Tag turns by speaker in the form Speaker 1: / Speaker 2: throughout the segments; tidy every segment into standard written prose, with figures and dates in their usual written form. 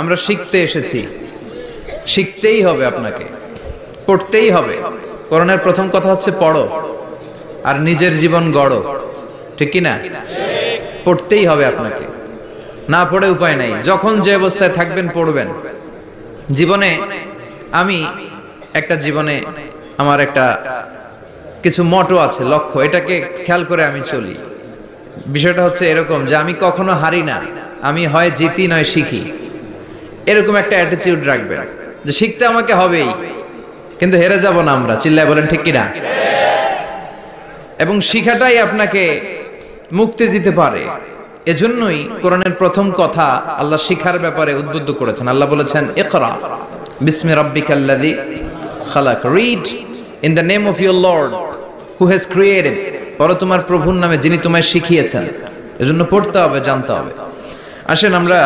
Speaker 1: আমরা শিখতে এসেছি, শিখতেই হবে, আপনাকে পড়তেই হবে। কোরআনের প্রথম কথা হচ্ছে পড়ো আর নিজের জীবন গড়ো, ঠিক কি না? পড়তেই হবে আপনাকে, না পড়ে উপায় নাই। যখন যে অবস্থায় থাকবেন পড়বেন। জীবনে আমি আমার একটা কিছু মটো আছে, লক্ষ্য, এটাকে খেয়াল করে আমি চলি। বিষয়টা হচ্ছে এরকম যে আমি কখনো হারি না, আমি হয় জিতি নয় শিখি, এরকম একটা অ্যাটিটিউড রাখবেন যে শিখতে আমাকে হবেই, কিন্তু হেরে যাব না আমরা। চিল্লায় বলেন ঠিক কিনা? এবং শিখাটাই আপনাকে মুক্তি দিতে পারে। এজন্যই কোরআনের প্রথম কথা আল্লাহ শিখার ব্যাপারে উদ্বুদ্ধ করেছেন। আল্লাহ বলেছেন, ইকরা বিসমি রাব্বিকাল্লাযী খালাক, read in the name of your lord who has created, পড়ো তোমার প্রভুর নামে যিনি তোমায় শিখিয়েছেন। এজন্য পড়তে হবে, জানতে হবে। আসেন আমরা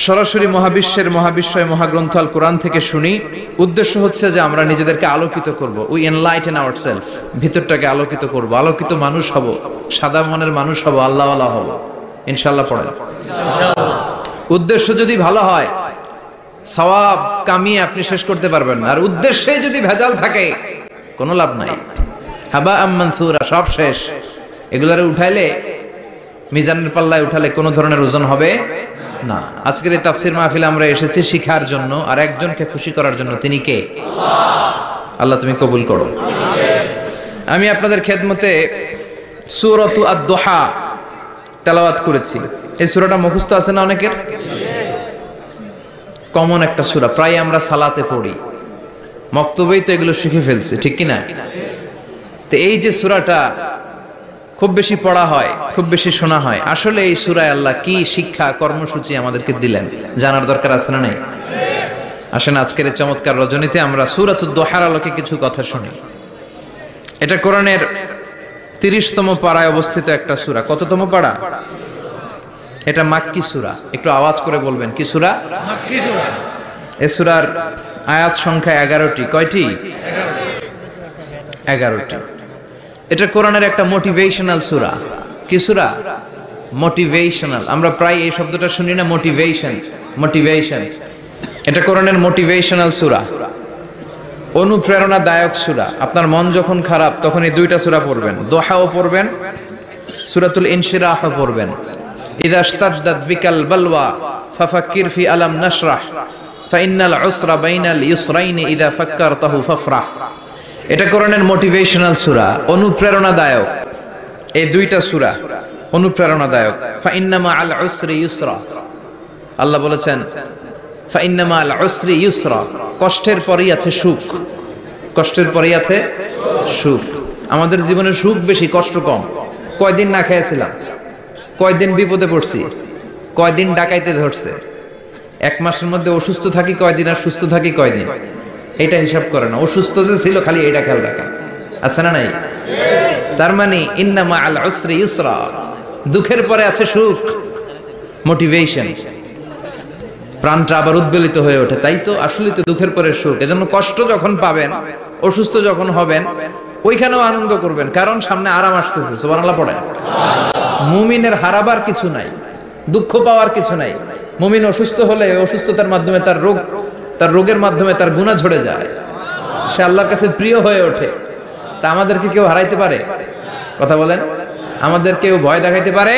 Speaker 1: সরাসরি মহাবিশ্বয় মহাগ্রন্থ আল কোরআন থেকে শুনি। উদ্দেশ্য হচ্ছে যে আমরা নিজেদেরকে আলোকিত করব, উই এনলাইটেন আওয়ারসেলফ, ভিতরটাকে আলোকিত করব, আলোকিত মানুষ হব, সাদা মনের মানুষ হব, আল্লাহওয়ালা হব ইনশাআল্লাহ। পড়েন। উদ্দেশ্য যদি ভালো হয়, সওয়াব কামিয়ে আপনি শেষ করতে পারবেন না। আর উদ্দেশ্যে যদি ভেজাল থাকে, কোনো লাভ নাই। হাবা মানসুরা, সব শেষ। এগুলারে উঠাইলে, মিজানের পাল্লায় উঠালে কোনো ধরনের ওজন হবে না। আজকের এই তাফসীর মাহফিলে আমরা এসেছি শিখার জন্য আর একজনকে খুশি করার জন্য। তিনি কে? আল্লাহ তুমি কবুল করো। আমি আপনাদের খেদমতে সূরাতু আদ-দুহা তেলাওয়াত করেছি। এই সূরাটা মুখস্থ আছে না অনেকের? কমন একটা সূরা, প্রায় আমরা সালাতে পড়ি, মক্তবেই তো এগুলো শিখে ফেলছি, ঠিক কি না? তো এই যে সূরাটা খুব বেশি পড়া হয়, খুব বেশি শোনা হয়, আসলে এই সূরায় আল্লাহ কি শিক্ষা কর্মসূচি আমাদেরকে দিলেন জানার দরকার আছে না নাই? আসেন আজকের এই চমৎকার রজনীতে আমরা সূরাতুদ দুহার আলোকে কিছু কথা শুনি। এটা কোরআনের 30তম পারায় অবস্থিত একটা সূরা। কততম পারা? এটা মাক্কি সূরা। একটু আওয়াজ করে বলবেন, কি সূরা? মাক্কি সূরা। এই সূরার আয়াত সংখ্যা 11টি। কয়টি? 11টি। এটা কোরআনের একটা মোটিভেশনাল সূরা। কি সূরা? মোটিভেশনাল। আমরা প্রায় এই শব্দটা শুনি না, মোটিভেশন। এটা কোরআনের মোটিভেশনাল সূরা, অনুপ্রেরণাদায়ক সূরা। আপনার মন যখন খারাপ তখন এই দুইটা সূরা পড়বেন, দোহাও পড়বেন, সূরাতুল ইনশিরাহও পড়বেন। ইযা ইশতাদ্দাত বিকাল বালওয়া ফাফাক্কির ফি আলাম নাশরাহ ফাইন্নাল উসরা বাইনাল ইউসরাইনি ইযা ফাক্কারতাহু ফাফরাহ। এটা কোরআনের মোটিভেশনাল সূরা, অনুপ্রেরণাদায়ক। এই দুইটা সূরা অনুপ্রেরণাদায়ক। ফাইন্নামা আল উসরি ইউসরা, আল্লাহ বলেছেন ফাইন্নামা আল উসরি ইউসরা, কষ্টের পরেই আছে সুখ, কষ্টের পরেই আছে সুখ। আমাদের জীবনে সুখ বেশি, কষ্ট কম। কয়দিন না খেয়েছিলাম, কয়দিন বিপদে পড়ছি, কয়দিন ডাকাইতে ধরছে, এক মাসের মধ্যে অসুস্থ থাকি কয়দিন আর সুস্থ থাকি কয়দিন, এটা হিসাব করে না। অসুস্থ যে ছিল খালি এটা খেয়াল রাখেন, আছে না নাই? তার মানে ইন্নামা আল উসরি ইউসরা, দুঃখের পরে আছে সুখ, মোটিভেশন। প্রাণটা আবার উদ্বেলিত হয়ে ওঠে, তাই তো আসলে তো দুঃখের পরে সুখ। এজন্য কষ্ট যখন পাবেন, অসুস্থ যখন হবেন, ওইখানেও আনন্দ করবেন, কারণ সামনে আরাম আসতেছে। সুবহানাল্লাহ পড়েন। মুমিনের হারাবার কিছু নাই, দুঃখ পাওয়ার কিছু নাই। মুমিন অসুস্থ হলে অসুস্থতার মাধ্যমে তার রোগের মাধ্যমে তার গুনাহ ঝরে যায়, সে আল্লাহর কাছে প্রিয় হয়ে ওঠে। তা আমাদেরকে কেউ হারাইতে পারে? কথা বলেন, আমাদের কেউ ভয় দেখাইতে পারে?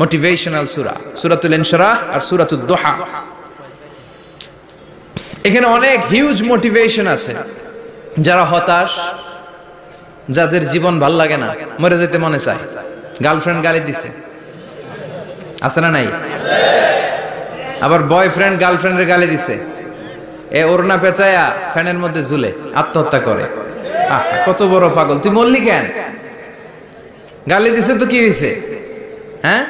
Speaker 1: মোটিভেশনাল সূরা, সূরাতুল ইনশিরাহ আর সূরাতুদ দুহা। এখানে অনেক হিউজ মোটিভেশন আছে। যারা হতাশ, যাদের জীবন ভাল লাগে না, মরে যেতে মনে চায়, গার্লফ্রেন্ড গালি দিছে, আছে না নাই? আবার বয়ফ্রেন্ড গার্লফ্রেন্ডের গালি দিছে, এ ওড়না পেঁচায়া ফ্যানের মধ্যে ঝুলে আত্মহত্যা করে। কত বড় পাগল তুই, মরলি কেন? গালি দিছে তো কি হয়েছে? হ্যাঁ,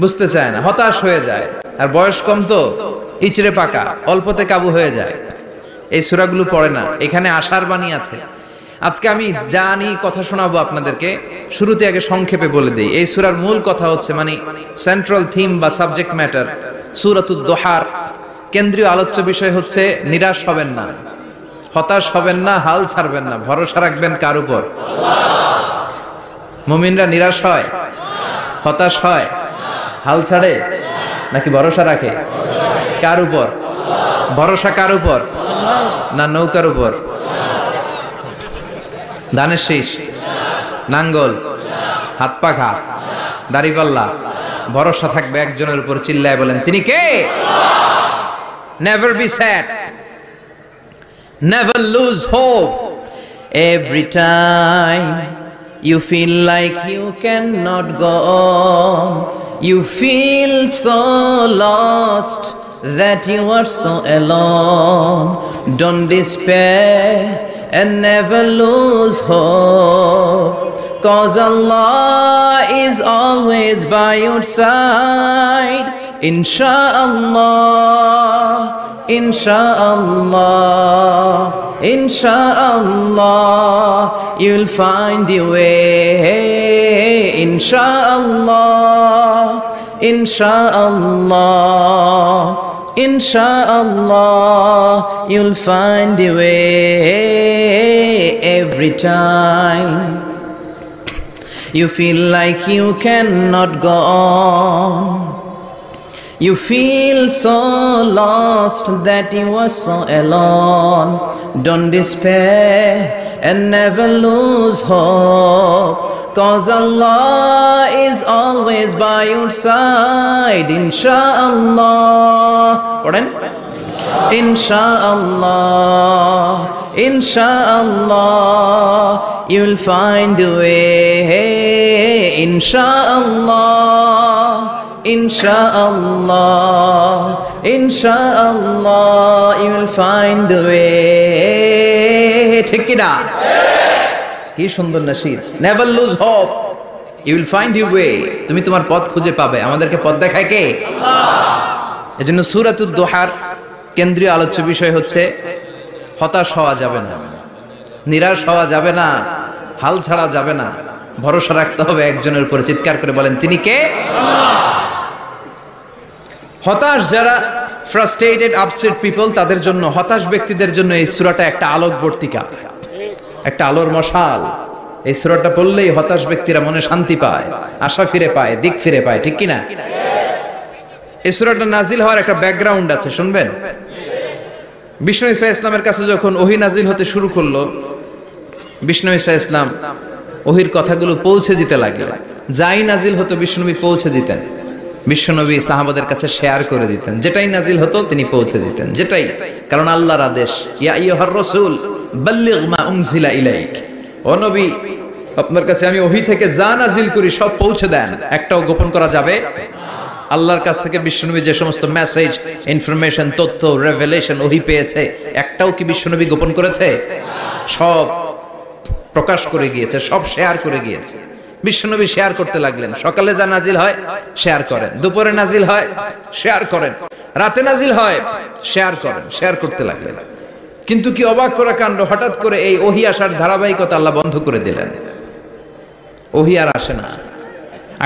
Speaker 1: বুঝতে চায় না, হতাশ হয়ে যায়। আর বয়স কম তো, ইচড়ে পাকা, অল্পতে কাবু হয়ে যায়। এই সূরাগুলো পড়ে না, এখানে আশার বাণী আছে। আজকে আমি জানি কথা শোনাবো আপনাদেরকে, শুরুতে আগে সংক্ষেপে বলে দেই। এই সূরার মূল কথা হচ্ছে, মানে সেন্ট্রাল থিম বা সাবজেক্ট ম্যাটার সূরাতুদ দুহার কেন্দ্রীয় আলোচ্য বিষয় হচ্ছে নিরাশ হবেন না, হতাশ হবেন না, হাল ছাড়বেন না, ভরসা রাখবেন কার উপর? মুমিনরা নিরাশ হয়, হতাশ হয়, হাল ছাড়ে নাকি ভরসা রাখে? কার উপর ভরসা? কার উপর? না নৌকার উপর? ধানের শীষ, নাঙ্গল, হাত পাখা, দাড়িপাল্লা, ভরসা থাকবে একজনের উপর। চিল্লায় বলেন তিনি কে? Never be sad, never lose hope. Every time you feel like you cannot go on, you feel so lost that you are so alone. Don't despair and never lose hope, 'cause Allah is always by your side. Insha'Allah, Insha'Allah, Insha'Allah, you'll find your way. Insha'Allah, Insha'Allah, Insha'Allah, you'll find your way. Every time you feel like you cannot go on, you feel so lost that you are so alone. Don't despair and never lose hope, 'cause Allah is always by your side. Insha'Allah, pardon? Insha'Allah, Insha'Allah, you'll find a way. Insha'Allah, Insha'Allah, Insha'Allah, you'll find a way. ঠিক কি না? কি সুন্দর nasheed. Never lose hope, you will find your way. তুমি তোমার পথ খুঁজে পাবে। আমাদেরকে পথ দেখায় কে? আল্লাহ। এজন্য সূরাতুদ দুহার কেন্দ্রীয় আলোচ্য বিষয় হচ্ছে হতাশ হওয়া যাবে না, নিরাশ হওয়া যাবে না, হাল ছাড়া যাবে না, ভরসা রাখতে হবে একজনের উপরে। চিৎকার করে বলেন তিনি কে? হতাশ যারা, ফ্রাস্ট্রেটেড আপসেট পিপল, তাদের জন্য, হতাশ ব্যক্তিদের জন্য এই সূরাটা একটা আলোকবর্তিকা, একটা আলোর মশাল। এই সূরাটা পড়লেই হতাশ ব্যক্তিরা মনে শান্তি পায়, আশা ফিরে পায়, দিক ফিরে পায়। ঠিক কি না? এই সূরাটা নাজিল হওয়ার একটা ব্যাকগ্রাউন্ড আছে, শুনবেন। বিষ্ণু ঈসা ইসলামের কাছে যখন ওহী নাজিল হতে শুরু করলো, বিষ্ণু ঈসা ইসলাম ওহীর কথাগুলো পৌঁছে দিতে লাগলেন। যাই নাজিল হতো বিষ্ণুনবী পৌঁছে দিতেন। বিশ্বনবী সাহাবাদের কাছে শেয়ার করে দিতেন, যেটাই নাজিল হতো তিনি পৌঁছে দিতেন, যেটাই। কারণ আল্লাহর আদেশ, ইয়া আইয়ুহার রাসূল বাল্লিগ মা উনজিলা ইলাইক, ও নবী আপনার কাছে আমি ওহী থেকে যা নাজিল করি সব পৌঁছে দেন, একটাও গোপন করা যাবে না। আল্লাহর কাছ থেকে বিশ্বনবী যে সমস্ত মেসেজ, ইনফরমেশন, তথ্য, রেভেলেশন ওহী পেয়েছে, একটাও কি বিশ্বনবী গোপন করেছে? সব প্রকাশ করে গিয়েছে, সব শেয়ার করে গিয়েছে। বিশ্বনবী শেয়ার করতে লাগলেন। সকালে যা নাজিল হয় শেয়ার করেন, দুপুরে নাজিল হয় শেয়ার করেন, রাতে নাজিল হয় শেয়ার করেন, শেয়ার করতে লাগলেন। কিন্তু কি অবাক করা কাণ্ড, হঠাৎ করে এই ওহী আসার ধারাবাহিকতা আল্লাহ বন্ধ করে দিলেন। ওহী আর আসে না,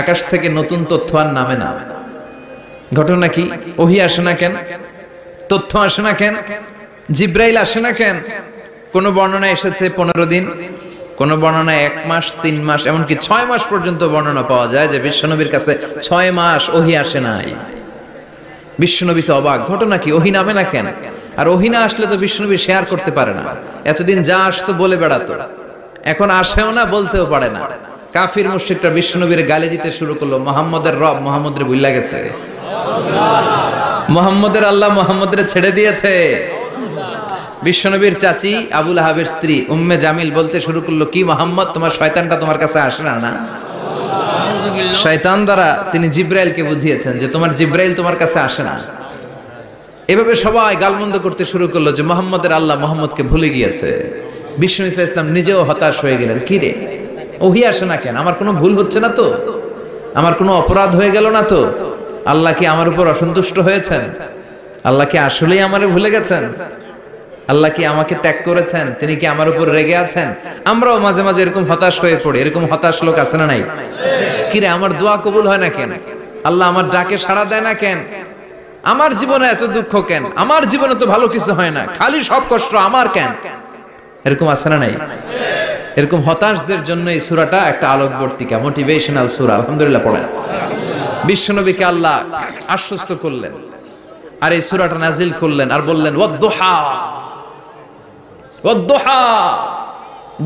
Speaker 1: আকাশ থেকে নতুন তথ্য আর নামে না। ঘটনা কি? ওহী আসে না কেন? তথ্য আসে না কেন? জিব্রাইল আসে না কেন? কোন বর্ণনায় এসেছে 15 দিন, কোন বর্ণনায় 1 মাস, 3 মাস, এমনকি 6 মাস পর্যন্ত বর্ণনা পাওয়া যায় যে বিশ্বনবীর কাছে 6 মাস ওহী আসে নাই। বিশ্বনবী তো অবাক, ঘটনা কি? ওহী নামে না কেন? আর ওহী না আসলে তো বিশ্বনবী শেয়ার করতে পারে না। এতদিন যা আসতো বলে বেড়াতো, এখন আসেও না, বলতেও পারে না। কাফির মুশরিকরা বিশ্বনবীর গালি দিতে শুরু করলো, মুহাম্মদের রব মুহাম্মদরে ভুইলা গেছে, মুহাম্মদের আল্লাহ মুহাম্মদরে ছেড়ে দিয়েছে। বিশ্বনবীর চাচি আবু লাহাবের স্ত্রী উম্মে জামিল বলতে শুরু করলো, কি মুহাম্মদ, তোমার শয়তানটা তোমার কাছে আসে না? না, শয়তান দ্বারা তিনি জিব্রাইলকে বুঝিয়েছেন যে তোমার জিব্রাইল তোমার কাছে আসে না। এভাবে সবাই গালমন্দ করতে শুরু করলো যে মুহাম্মদের আল্লাহ মুহাম্মদকে ভুলে গিয়েছে। বিষ্ণু ঈসা ইসলাম নিজেও হতাশ হয়ে গেলেন। কি রে, ওহী আসে না কেন? আমার কোনো ভুল হচ্ছে না তো? আমার কোনো অপরাধ হয়ে গেল না তো? আল্লাহ কি আমার উপর অসন্তুষ্ট হয়েছেন? আল্লাহ কি আসলেই আমারে ভুলে গেছেন? আল্লাহ কি আমাকে ত্যাগ করেছেন? তিনি কি আমার উপর রেগে আছেন? আমরাও মাঝে মাঝে এরকম হতাশ হয়ে পড়ি। এরকম হতাশ লোক আছে না নাই? কিরে, আমার দোয়া কবুল হয় না কেন? আল্লাহ আমার ডাকে সাড়া দেয় না কেন? আমার জীবনে এত দুঃখ কেন? আমার জীবনে তো ভালো কিছু হয় না, খালি সব কষ্ট আমার কেন? এরকম আছে না নাই? এরকম হতাশদের জন্য এই সূরাটা একটা আলোকবর্তিকা, মোটিভেশনাল সূরা। আলহামদুলিল্লাহ পড়েন। বিশ্বনবীকে আল্লাহ আশ্বস্ত করলেন আর এই সূরাটা নাজিল করলেন আর বললেন ওয়াদ-দুহা, ওয়াদ-দুহা,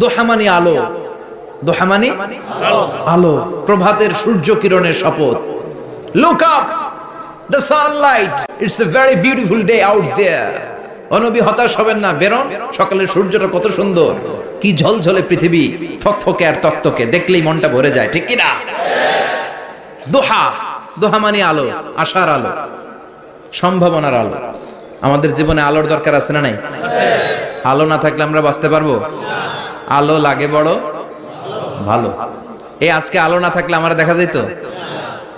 Speaker 1: দুহা মানে আলো, দুহা মানে আলো, প্রভাতের সূর্য কিরণের শপথ। Look up the sunlight, it's a very beautiful day out there. ও নবী হতাশ হবেন না, বেরোন, সকালের সূর্যটা কত সুন্দর, কি ঝলঝলে পৃথিবী, ফকফকে আর তকতকে, দেখলেই মনটা ভরে যায়, ঠিক কি না? দুহা, দুহা মানে আলো, আশার আলো, সম্ভাবনার আলো। আমাদের জীবনে আলোর দরকার আছে না নাই? আলো না থাকলে আমরা বাঁচতে পারবো? আলো লাগে বড় ভালো। এই আজকে আলো না থাকলে আমরা দেখা যেত।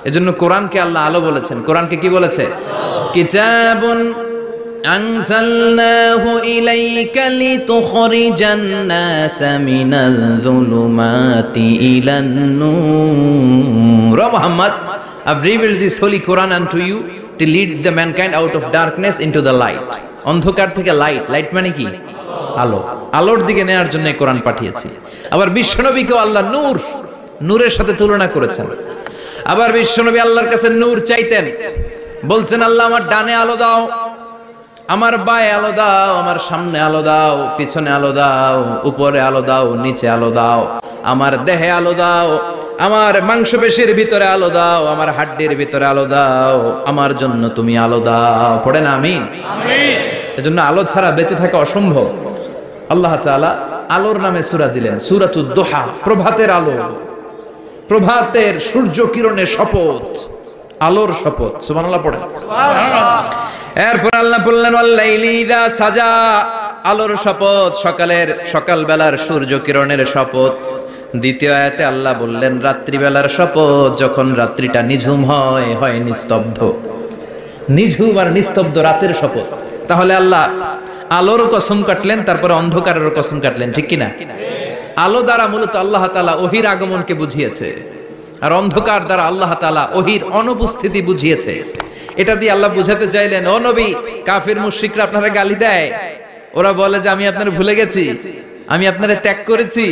Speaker 1: এজন্য কোরআনকে আল্লাহ আলো বলেছেন। কোরআনকে কি বলেছে? কিতাবুন আনজালনাহু ইলাইকা লিতুখরিজান নাসা মিনাল যুলুমাতি ইলান নূর। ও Muhammad, I've revealed this holy Quran unto you to lead the mankind out of darkness into the light. অন্ধকার থেকে লাইট, লাইট মানে কি? আলো, আলোর দিকে নেয়ার জন্য কোরআন পাঠিয়েছি। আবার বিশ্বনবীকেও আল্লাহ নূর, নূরের সাথে তুলনা করেছেন। আবার বিশ্বনবী আল্লাহর কাছে নূর চাইতেন, বলতেন আল্লাহ আমার ডানে আলো দাও, আমার বায়ে আলো দাও, আমার সামনে আলো দাও, পিছনে আলো দাও, উপরে আলো দাও, নিচে আলো দাও, আমার দেহে আলো দাও, আমার মাংসপেশির ভিতরে আলো দাও, আমার হাড্ডির ভিতরে আলো দাও, আমার জন্য তুমি আলো দাও। পড়ে না আমিন? আমিন। এজন্য আলো ছাড়া বেঁচে থাকা অসম্ভব। আল্লাহ তাআলা আলোর নামে সূরা দিলেন, সূরাতুদ দুহা, প্রভাতের আলো, প্রভাতের সূর্য কিরণের শপথ, আলোর শপথ। সুবহানাল্লাহ পড়েন। সুবহানাল্লাহ। এরপর আল্লাহ বললেন ওয়াল লাইলি ইযা সাজা, আলোর শপথ, সকালের, সকালবেলার সূর্য কিরণের শপথ। দ্বিতীয় আয়াতে আল্লাহ বললেন রাত্রিবেলার শপথ, যখন রাত্রিটা নিঝুম হয়, হয় নিস্তব্ধ, নিঝুম আর নিস্তব্ধ রাতের শপথ। তাহলে আল্লাহ আলোর কসম কাটলেন, তারপরে অন্ধকারের কসম কাটলেন, ঠিক কিনা? আলো দ্বারা মূলত আল্লাহ তাআলা ওহির আগমনকে বুঝিয়েছে, আর অন্ধকার দ্বারা আল্লাহ তাআলা ওহির অনুপস্থিতি বুঝিয়েছে। এটা দিয়ে আল্লাহ বুঝাতে চাইলেন, ও নবী, কাফির মুশরিকরা আপনারা গালি দেয়, ওরা বলে যে আমি আপনার ভুলে গেছি, আমি আপনারে ত্যাগ করেছি,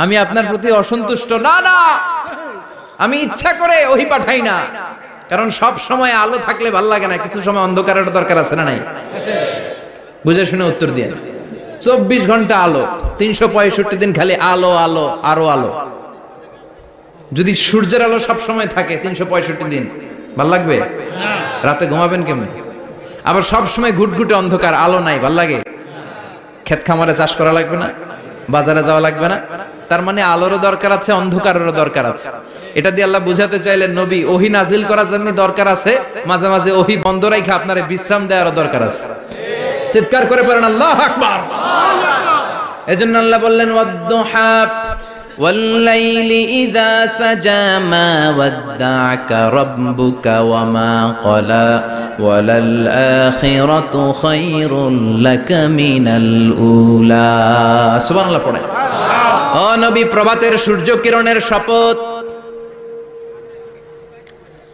Speaker 1: আমি আপনার প্রতি অসন্তুষ্ট। না না, আমি ইচ্ছা করে ওহি পাঠাই না, কারণ সব সময় আলো থাকলে ভাল লাগে না, কিছু সময় অন্ধকারের দরকার আছে না নাই? বুঝে শুনে উত্তর দিয়ে। 24 ঘন্টা আলো, 365 দিন খালি আলো আলো আরো আলো। যদি সূর্যের আলো সব সময় থাকে 365 দিন, ভাল লাগবে? রাতে ঘুমাবেন কেমনে? আবার সব সময় ঘুটঘুটে অন্ধকার, আলো নাই, ভাল লাগে? ক্ষেত খামারে চাষ করা লাগবে না, বাজারে যাওয়া লাগবে না। তার মানে আলোরও দরকার আছে, অন্ধকারেরও দরকার আছে। এটা দিয়ে আল্লাহ বুঝাতে চাইলেন নবী ওহি নাজিল করার জন্য দরকার আছে, মাঝে মাঝে ওহি বন্ধ রাখা আপনারে বিশ্রাম দেওয়ারও দরকার আছে। চিৎকার করে পড়েন আল্লাহু আকবার। এজন্য আল্লাহ বললেন ওয়াদ-দুহা ওয়াল লাইলি ইযা সাজা মা ওয়াদ্দা'কা রাব্বুকা ওয়া মা ক্বালা ওয়ালাল আখিরাতু খায়রুল লাকা মিনাল উলা। সুবহানাল্লাহ পড়েন। ও নবী, প্রভাতের সূর্য কিরণের শপথ,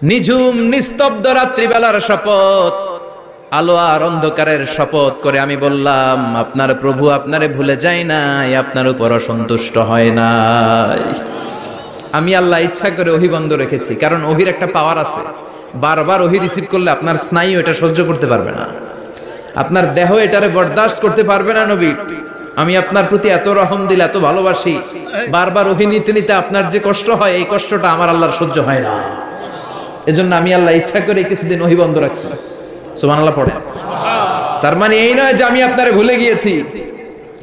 Speaker 1: নিঝুম নিস্তব্ধ রাত্রিবেলার শপথ, আলো আর অন্ধকারের শপথ করে আমি বললাম আপনার প্রভু আপনারে ভুলে যায় নাই, আপনার উপর অসন্তুষ্ট হয় নাই। আমি আল্লাহ ইচ্ছা করে ওহি বন্ধ রেখেছি, কারণ ওহির একটা পাওয়ার আছে, বারবার ওহি রিসিভ করলে আপনার স্নায়ু এটা সহ্য করতে পারবে না, আপনার দেহ এটারে বরদাস্ত করতে পারবে না। নবী, আমি আপনার প্রতি এত রহম দিল, এত ভালোবাসি, বারবার ওহি নিতে নিতে আপনার যে কষ্ট হয়, এই কষ্টটা আমার আল্লাহর সহ্য হয় না। এজন্য আমি আল্লাহ ইচ্ছা করে কিছুদিন ওহি বন্ধ রাখছি। সুবহানাল্লাহ পড়ে। তার মানে এই নয় যে আমি আপনারে ভুলে গিয়েছি,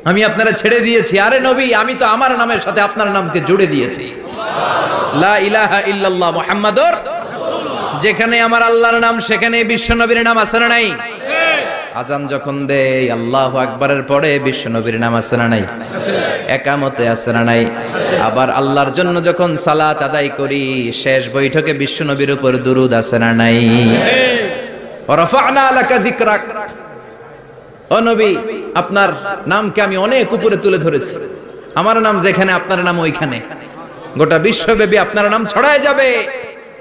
Speaker 1: আমি আপনারে ছেড়ে দিয়েছি। আরে নবী, আমি তো আমার নামের সাথে আপনার নামকে জুড়ে দিয়েছি। লা ইলাহা ইল্লাল্লাহ মুহাম্মাদুর রাসূলুল্লাহ। যেখানে আমার আল্লাহর নাম, সেখানে বিশ্ব নবীর নাম আছে না নাই? আজান যখন দেই আল্লাহু আকবারের পরে বিশ্ব নবীর নাম আছে না নাই? একামতে আছে না নাই? আবার আল্লাহর জন্য যখন সালাত আদায় করি, শেষ বৈঠকে বিশ্ব নবীর উপর দুরূদ আছে না নাই? রাফা'না লাকা যিকরাক। ও নবী, আপনার নামকে আমি অনেক উপরে তুলে ধরেছি। আমার নাম যেখানে, আপনার নাম ওইখানে। গোটা বিশ্বব্যাপী আপনার নাম ছড়ায় যাবে।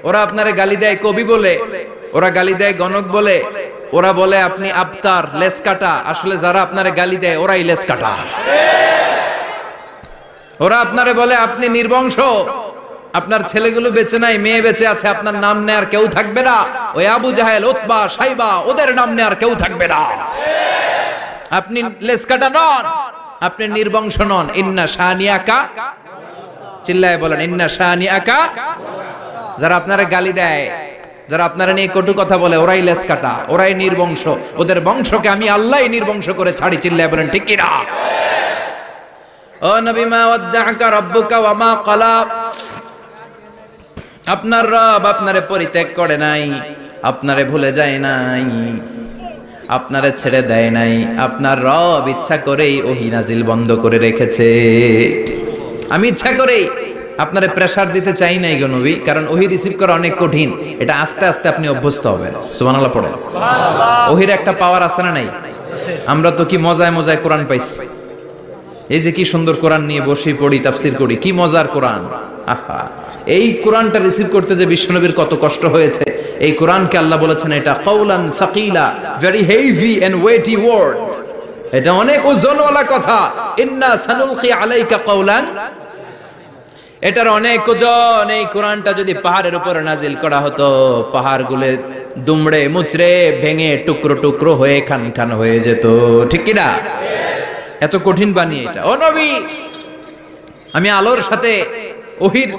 Speaker 1: ওরা আপনারে গালি দেয় কবি বলে, ওরা গালি দেয় গণক বলে, ওরা বলে আপনি আবতার, লেস কাটা। আসলে যারা আপনারে গালি দেয় ওরাই লেস কাটা। ওরা আপনারে বলে আপনি নির্বংশ, আপনার ছেলেগুলো বেঁচে নাই, মেয়ে বেঁচে আছে, আপনার নাম নেয়ার কেউ থাকবে না। ওই আবু জাহেল, উতবা, সাইবা, ওদের নাম নেয়ার কেউ থাকবে না। আপনি লেসকাটা নন, আপনি নির্বংশ নন। ইন্না শানিয়াকা, চিল্লায় বলেন ইন্না শানিয়াকা। যারা আপনারা গালি দেয়, যারা আপনারা নিয়ে কটু কথা বলে, ওরাই লেস কাটা, ওরাই নির্বংশ। ওদের বংশকে আমি আল্লাহই নির্বংশ করে ছাড়ি। চিল্লায় বলেন ঠিক কি না? ও নবী, মা ওয়াদ্দাআকা রাব্বুকা ওয়া মা ক্বালা। আপনার রব আপনারে পরিত্যাগ করে নাই, আপনারে ভুলে যায় নাই, আপনারে ছেড়ে দেয় নাই। আপনার রব ইচ্ছা করেই ওহী নাজিল বন্ধ করে রেখেছে। আমি ইচ্ছা করেই আপনারে প্রেসার দিতে চাই নাই গো নবী, কারণ ওহী রিসিভ করা অনেক কঠিন। এটা আস্তে আস্তে আপনি অভ্যস্ত হবেন। সুবহানাল্লাহ পড়েন। ওহীর একটা পাওয়ার আছে না নাই? আমরা তো কি মজায় মজায় কোরআন পাইছি। এই যে কি সুন্দর কোরআন নিয়ে বসি, পড়ি, তাফসীর করি, কি মজার কোরআন। আহা, এই কোরআনটা রিসিভ করতে যে বিশ্বনবীর কত কষ্ট হয়েছে। এই কোরআনকে আল্লাহ বলেছেন এটা কাউলান সাকিলা, very heavy and weighty word. এটা অনেক ওজনওয়ালা কথা। ইন্না সানুলকি আলাইকা কাউলান, এটার অনেক ওজন। এই কোরআনটা যদি পাহাড়ের উপর নাজিল করা হতো, পাহাড়গুলো দুমড়ে মুচড়ে ভেঙে টুকরো টুকরো হয়ে খান খান হয়ে যেত। ঠিক কি না? এত কঠিন বানিয়ে এটা। ও নবী, আমি আলোর সাথে ওহীর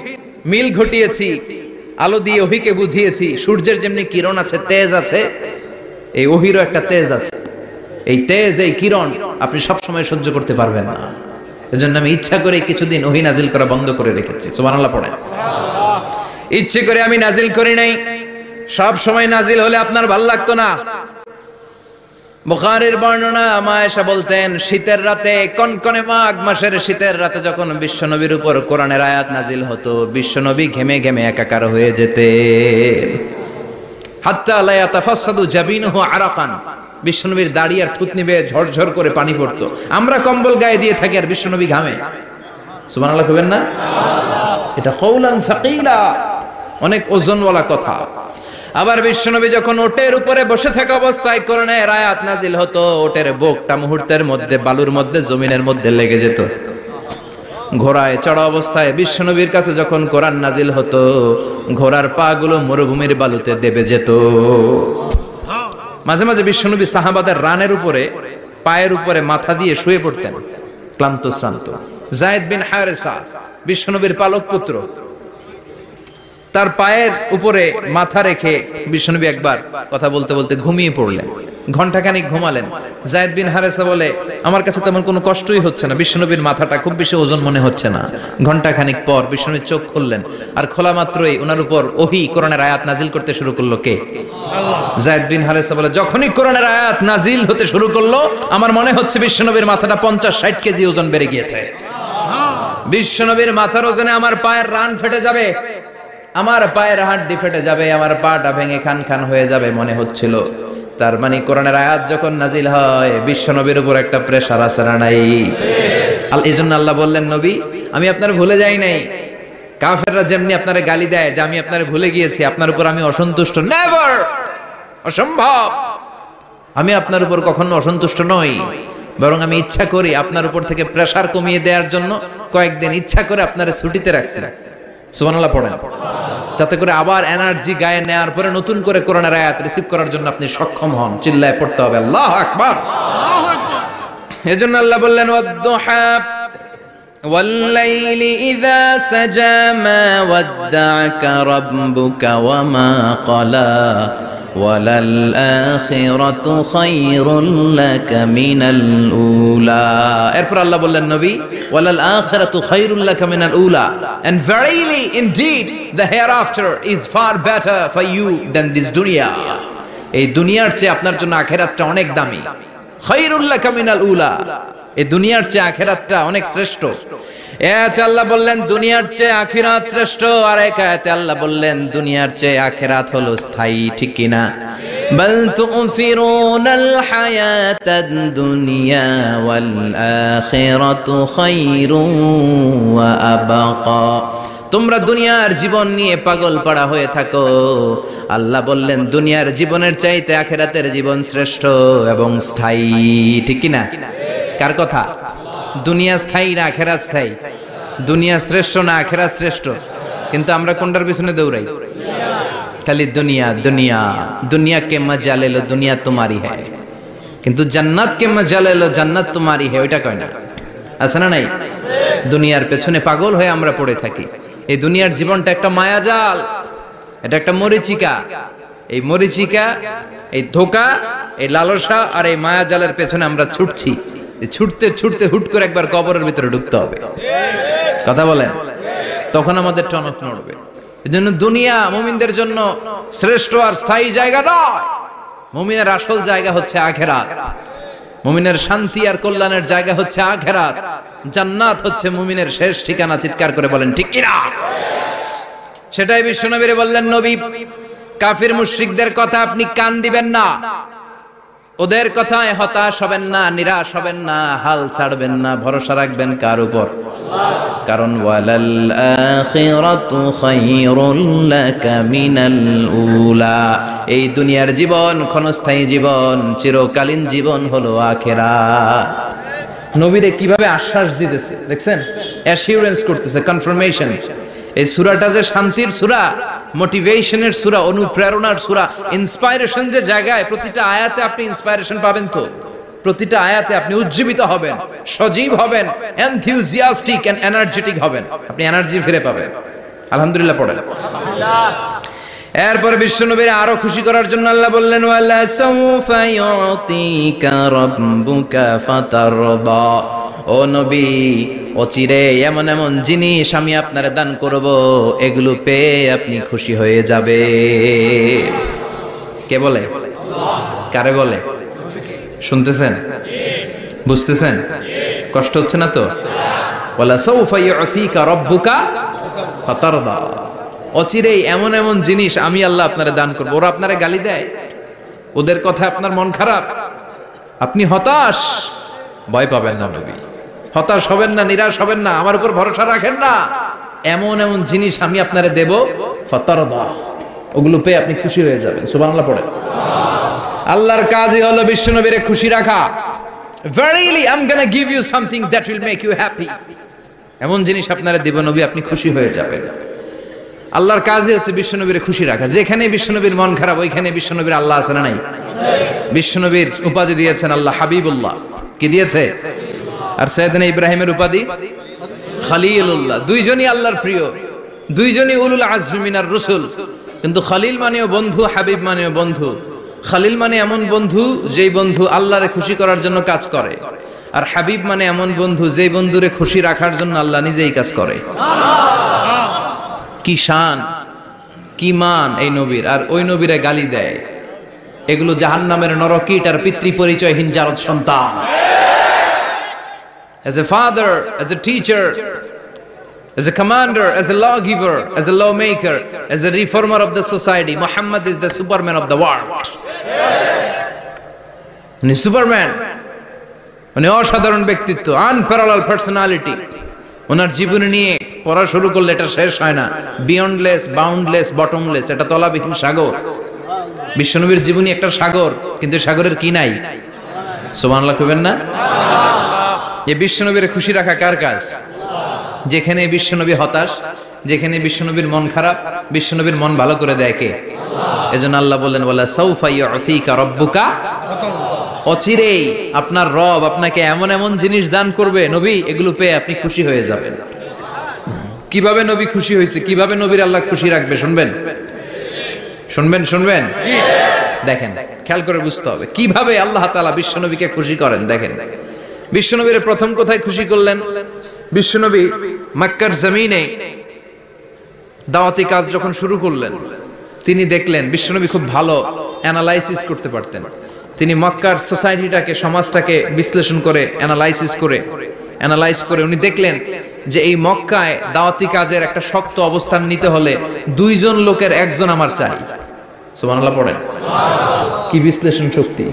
Speaker 1: মিল ঘটিয়েছি, আলো দিয়ে ওহীকে বুঝিয়েছি। সূর্যের যেমনি কিরণ আছে, তেজ আছে, এই ওহীরও একটা তেজ আছে। এই তেজ, এই কিরণ আপনি সব সময় সহ্য করতে পারবেন না। এজন্য আমি ইচ্ছা করে কিছুদিন ওহী নাজিল করা বন্ধ করে রেখেছি। সুবহানাল্লাহ পড়েন। ইচ্ছে করে আমি নাজিল করি নাই। সব সময় নাজিল হলে আপনার ভালো লাগতো না। বুখারীর বর্ণনা, মা আয়েশা বলতেন, শীতের রাতে, কনকনে মাঘ মাসের শীতের রাতে যখন বিশ্বনবীর উপর কোরআনের আয়াত নাজিল হতো, বিশ্বনবী ঘেমে ঘেমে একাকার হয়ে যেতেন। হাত্তা লা ইয়াতাফাসসাদু জাবিনুহু আরাকান, বিশ্বনবীর দাড়ি আর থুতনি বেয়ে ঝরঝর করে পানি পড়তো। আমরা কম্বল গায়ে দিয়ে থাকি আর বিশ্বনবী ঘামে। সুবহানাল্লাহ কইবেন না? এটা কাউলান সাকিলা, অনেক ওজনওয়ালা কথা। আবার বিশ্বনবী যখন ওটের উপরে বসে থাকা অবস্থায় কোরআনের আয়াত নাজিল হতো, ওটের বুকটা মুহূর্তের মধ্যে বালুর মধ্যে, জমিনের মধ্যে লেগে যেত। ঘোড়ায় চড়া অবস্থায় বিশ্বনবীর কাছে যখন কোরআন নাজিল হতো, ঘোড়ার পা গুলো মরুভূমির বালুতে দেবে যেত। মাঝে মাঝে বিশ্বনবী সাহাবাদের রানের উপরে, পায়ের উপরে মাথা দিয়ে শুয়ে পড়তেন, ক্লান্ত শ্রান্ত। যায়েদ বিন হারেসা, বিশ্বনবীর পালক পুত্র, তার পায়ের উপরে মাথা রেখে বিশ্বনবী একবার কথা বলতে বলতে ঘুমিয়ে পড়লেন। ঘন্টাখানিক ঘুমালেন। যায়েদ বিন হারেসা বলে, আমার কাছে তেমন কোনো কষ্টই হচ্ছে না, বিশ্বনবীর মাথাটা খুব বেশি ওজন মনে হচ্ছে না। ঘন্টাখানিক পর বিশ্বনবী চোখ খুললেন, আর খোলা মাত্রই ওনার উপর ওহী কোরআনের আয়াত নাজিল করতে শুরু করলো। কে? আল্লাহ। যায়েদ বিন হারেসা বলে, যখনই কোরআনের আয়াত নাজিল হতে শুরু করলো, আমার মনে হচ্ছে বিশ্বনবীর মাথাটা 50-60 কেজি ওজন বেড়ে গিয়েছে। বিশ্বনবীর মাথার ওজনে আমার পায়ের রান ফেটে যাবে, আমার পায়ের হাড়ি ফেটে যাবে, আমার পাটা ভেঙে খান খান হয়ে যাবে মনে হচ্ছিল। তার মানে কোরআনের আয়াত যখন নাজিল হয়, বিশ্বনবীর উপর একটা প্রেসার আছে না নাই? এইজন্য আল্লাহ বললেন, নবী আমি আপনার ভুলে যাই নাই। কাফেররা যেমনি আপনারে গালি দেয় যে আমি আপনারে ভুলে গিয়েছি, আপনার উপর আমি অসন্তুষ্ট, নেভার, অসম্ভব। আমি আপনার উপর কখনো অসন্তুষ্ট নই, বরং আমি ইচ্ছা করি আপনার উপর থেকে প্রেসার কমিয়ে দেওয়ার জন্য কয়েকদিন ইচ্ছা করে আপনারে ছুটিতে রাখছি। সুবহানাল্লাহ পড়েন, যাতে করে আবার এনার্জি গায়ে নেওয়ার পরে নতুন করে কোরআনের আয়াত রিসিভ করার জন্য আপনি সক্ষম হন। চিল্লায় পড়তে হবে আল্লাহু আকবার। এজন্য আল্লাহ বললেন, ওয়াদ-দুহা ওয়াল-লাইলি ইযা সাজা মা ওয়াদ্দা'আকা রাব্বুকা ওয়া মা ক্বালা ওয়ালাল আখিরাতু খায়রুল লাকা মিনাল উলা। এরপর আল্লাহ বললেন, নবী ওয়ালাল আখিরাতু খায়রুল লাকা মিনাল উলা, and verily indeed the hereafter is far better for you than this dunya. এই দুনিয়ার চেয়ে আপনার জন্য আখিরাতটা অনেক দামি। খায়রুল লাকা মিনাল উলা, এই দুনিয়ার চেয়ে আখিরাতটা অনেক শ্রেষ্ঠ। এতে আল্লাহ বললেন দুনিয়ার চেয়ে আখিরাত শ্রেষ্ঠ, আর এক আয়াতে আল্লাহ বললেন দুনিয়ার চেয়ে আখিরাত হলো স্থায়ী। ঠিক কি না? বাল তুফিরুনাল হায়াতাদ দুনিয়া ওয়াল আখিরাতু খায়রুন ওয়া আবাকা। তোমরা দুনিয়ার জীবন নিয়ে পাগল পাড়া হয়ে থাকো, আল্লাহ বললেন দুনিয়ার জীবনের চাইতে আখিরাতের জীবন শ্রেষ্ঠ এবং স্থায়ী। ঠিক কি না? কার কথা? দুনিয়া স্থায়ী না আখিরাত স্থায়ী? দুনিয়া শ্রেষ্ঠ না আখিরাত শ্রেষ্ঠ? কিন্তু আমরা কোনটার পিছনে দৌড়াই? খালি দুনিয়া দুনিয়া, দুনিয়া কে মজা লে লো, দুনিয়া তোমারি হ্যায়, কিন্তু জান্নাত কে মজা লে লো, জান্নাত তোমারি হ্যায় ওইটা কয় না। আছে না নাই? দুনিয়ার পেছনে পাগল হয়ে আমরা পড়ে থাকি। এই দুনিয়ার জীবনটা একটা মায়াজাল, এটা একটা মরিচিকা। এই মরিচিকা, এই ধোঁকা, এই লালসা আর এই মায়াজালের পেছনে আমরা ছুটছি। ছুটতে ছুটতে হুট করে একবার কবরের ভিতরে ঢুকতে হবে। কথা বলেন, তখন আমাদের টনক নড়বে। এজন্য দুনিয়া মুমিনদের জন্য শ্রেষ্ঠ আর স্থায়ী জায়গা নয়। মুমিনের আসল জায়গা হচ্ছে আখিরাত। মুমিনের শান্তি আর কল্যাণের জায়গা হচ্ছে আখিরাত। জান্নাত হচ্ছে মুমিনের শেষ ঠিকানা। চিৎকার করে বলেন ঠিক কি না? সেটাই বিশ্বনবী বললেন, নবী কাফির মুশরিকদের কথা আপনি কান দিবেন না, ওদের কথায় হতাশ হবেন না, নিরাশ হবেন না, হাল ছাড়বেন না, ভরসা রাখবেন কার উপর? কারণ ওয়ালাল আখিরাতু খায়রুল লাকা মিনাল উলা, এই দুনিয়ার জীবন ক্ষণস্থায়ী জীবন, চিরকালীন জীবন হলো আখিরাত। নবীরে কিভাবে আশ্বাস দিতেছে দেখছেন, অ্যাসিউরেন্স করতেছে, কনফার্মেশন। এই সূরাটা যে শান্তির সূরা, মোটিভেশনের সূরা, অনুপ্রেরণার সূরা, ইন্সপাইরেশন যে জায়গায়, প্রতিটা আয়াতে আপনি ইন্সপাইরেশন পাবেন। তো প্রতিটা আয়াতে আপনি উজ্জীবিত হবেন, সজীব হবেন, এনথিউজিয়াস্টিক এন্ড এনার্জেটিক হবেন, আপনি এনার্জি ফিরে পাবেন। আলহামদুলিল্লাহ পড়েন। এরপরে বিশ্বনবীর আরো খুশি করার জন্য আল্লাহ বললেন, ওয়ালা সাউফা ইউতিকা রাব্বুকা ফাতারদা, ও নবী অচিরে এমন এমন জিনিস আমি আপনারে দান করব, এগুলো পেয়ে আপনি খুশি হয়ে যাবে। কে বলে? কারে বলে? শুনতেছেন? বুঝতেছেন? কষ্ট হচ্ছে না তো? ওয়ালা সাউফা ইউতিকা রাব্বুকা ফাতারদা, অচিরেই এমন এমন জিনিস আমি আল্লাহ আপনারে দান করব। ওরা আপনারে গালি দেয়, ওদের কথা আপনার মন খারাপ, আপনি হতাশ, ভয় পাবেন না নবী, হতাশ হবেন না, নিরাশ হবেন না, আমার উপর ভরসা রাখেন না। এমন এমন জিনিস আমি আপনারে দেব, ফাতারদা, ওগুলো পেয়ে আপনি খুশি হয়ে যাবেন। সুবহানাল্লাহ পড়ে। আল্লাহর কাজই হলো বিশ্বনবীরে খুশি রাখা। Verily I'm gonna give you something that will make you happy, এমন জিনিস আপনারে দেব নবী, আপনি খুশি হয়ে যাবেন। আল্লাহর কাজই হচ্ছে বিশ্বনবীরে খুশি রাখা। যেখানে বিশ্বনবীর মন খারাপ, ওইখানে বিশ্বনবীর আল্লাহ আছে না নাই? বিশ্বনবীর উপাধি দিয়েছেন আল্লাহ হাবিবুল্লাহ। কি দিয়েছে? আর সাইয়েদনা ইব্রাহিমের উপাধি খলিলুল্লাহ। দুইজনই আল্লাহর প্রিয়, দুইজনই উলুল আজমি মিনার রাসূল। কিন্তু খলিল মানেও বন্ধু, হাবিব মানেও বন্ধু। খলিল মানে এমন বন্ধু যেই বন্ধু আল্লাহরে খুশি করার জন্য কাজ করে, আর হাবিব মানে এমন বন্ধু যেই বন্ধুরে খুশি রাখার জন্য আল্লাহ নিজেই কাজ করে। কি শান, কি মান এই নবীর! আর ওই নবীরে গালি দেয়, এগুলো জাহান্নামের নরকীট আর পিতৃ পরিচয়হীন জারদ সন্তান। As a father, as a teacher, as a commander, as a lawgiver, as a lawmaker, as a reformer of the society, Muhammad is the superman of the world. উনি সুপারম্যান, উনি অসাধারণ ব্যক্তিত্ব, আনপ্যারালাল পার্সোনালিটি। ওনার জীবনী নিয়ে পড়া শুরু করলে এটা শেষ হয় না। বিয়ন্ডলেস, বাউন্ডলেস, বটমলেস, এটা তলাবিহীন সাগর। বিশ্বনবীর জীবনী একটা সাগর, কিন্তু সাগরের কি নাই? সুবহানাল্লাহ কইবেন না? এই বিশ্বনবীর খুশি রাখা কার কাজ? যেখানে বিশ্বনবী হতাশ, যেখানে বিশ্বনবীর মন খারাপ, বিশ্বনবীর মন ভালো করে দেয় কে? এজন্য আল্লাহ বললেন, ওয়ালা সাউফা ইউতিকা রাব্বুকা, অচিরেই আপনার রব আপনাকে এমন এমন জিনিস দান করবে নবী, এগুলো পেয়ে আপনি খুশি হয়ে যাবেন। কিভাবে নবী খুশি হয়েছে, কিভাবে নবীর আল্লাহ খুশি রাখবে শুনবেন? শুনবেন? শুনবেন? দেখেন, খেয়াল করে বুঝতে হবে কিভাবে আল্লাহ তাআলা বিশ্বনবীকে খুশি করেন। দেখেন, বিশ্বনবীর প্রথম কোথায় খুশি করলেন? বিশ্বনবী মক্কার জমিনে দাওয়াতি কাজ যখন শুরু করলেন, তিনি দেখলেন বিশ্বনবী খুব ভালো অ্যানালাইসিস করতে পারতেন। তিনি মক্কার সোসাইটিটাকে, সমাজটাকে বিশ্লেষণ করে অ্যানালাইজ করে উনি দেখলেন যে এই মক্কায় দাওয়াতি কাজের একটা শক্ত অবস্থান নিতে হলে দুইজন লোকের একজন আমার চাই। সুবহানাল্লাহ পড়েন। কি বিশ্লেষণ শক্তি,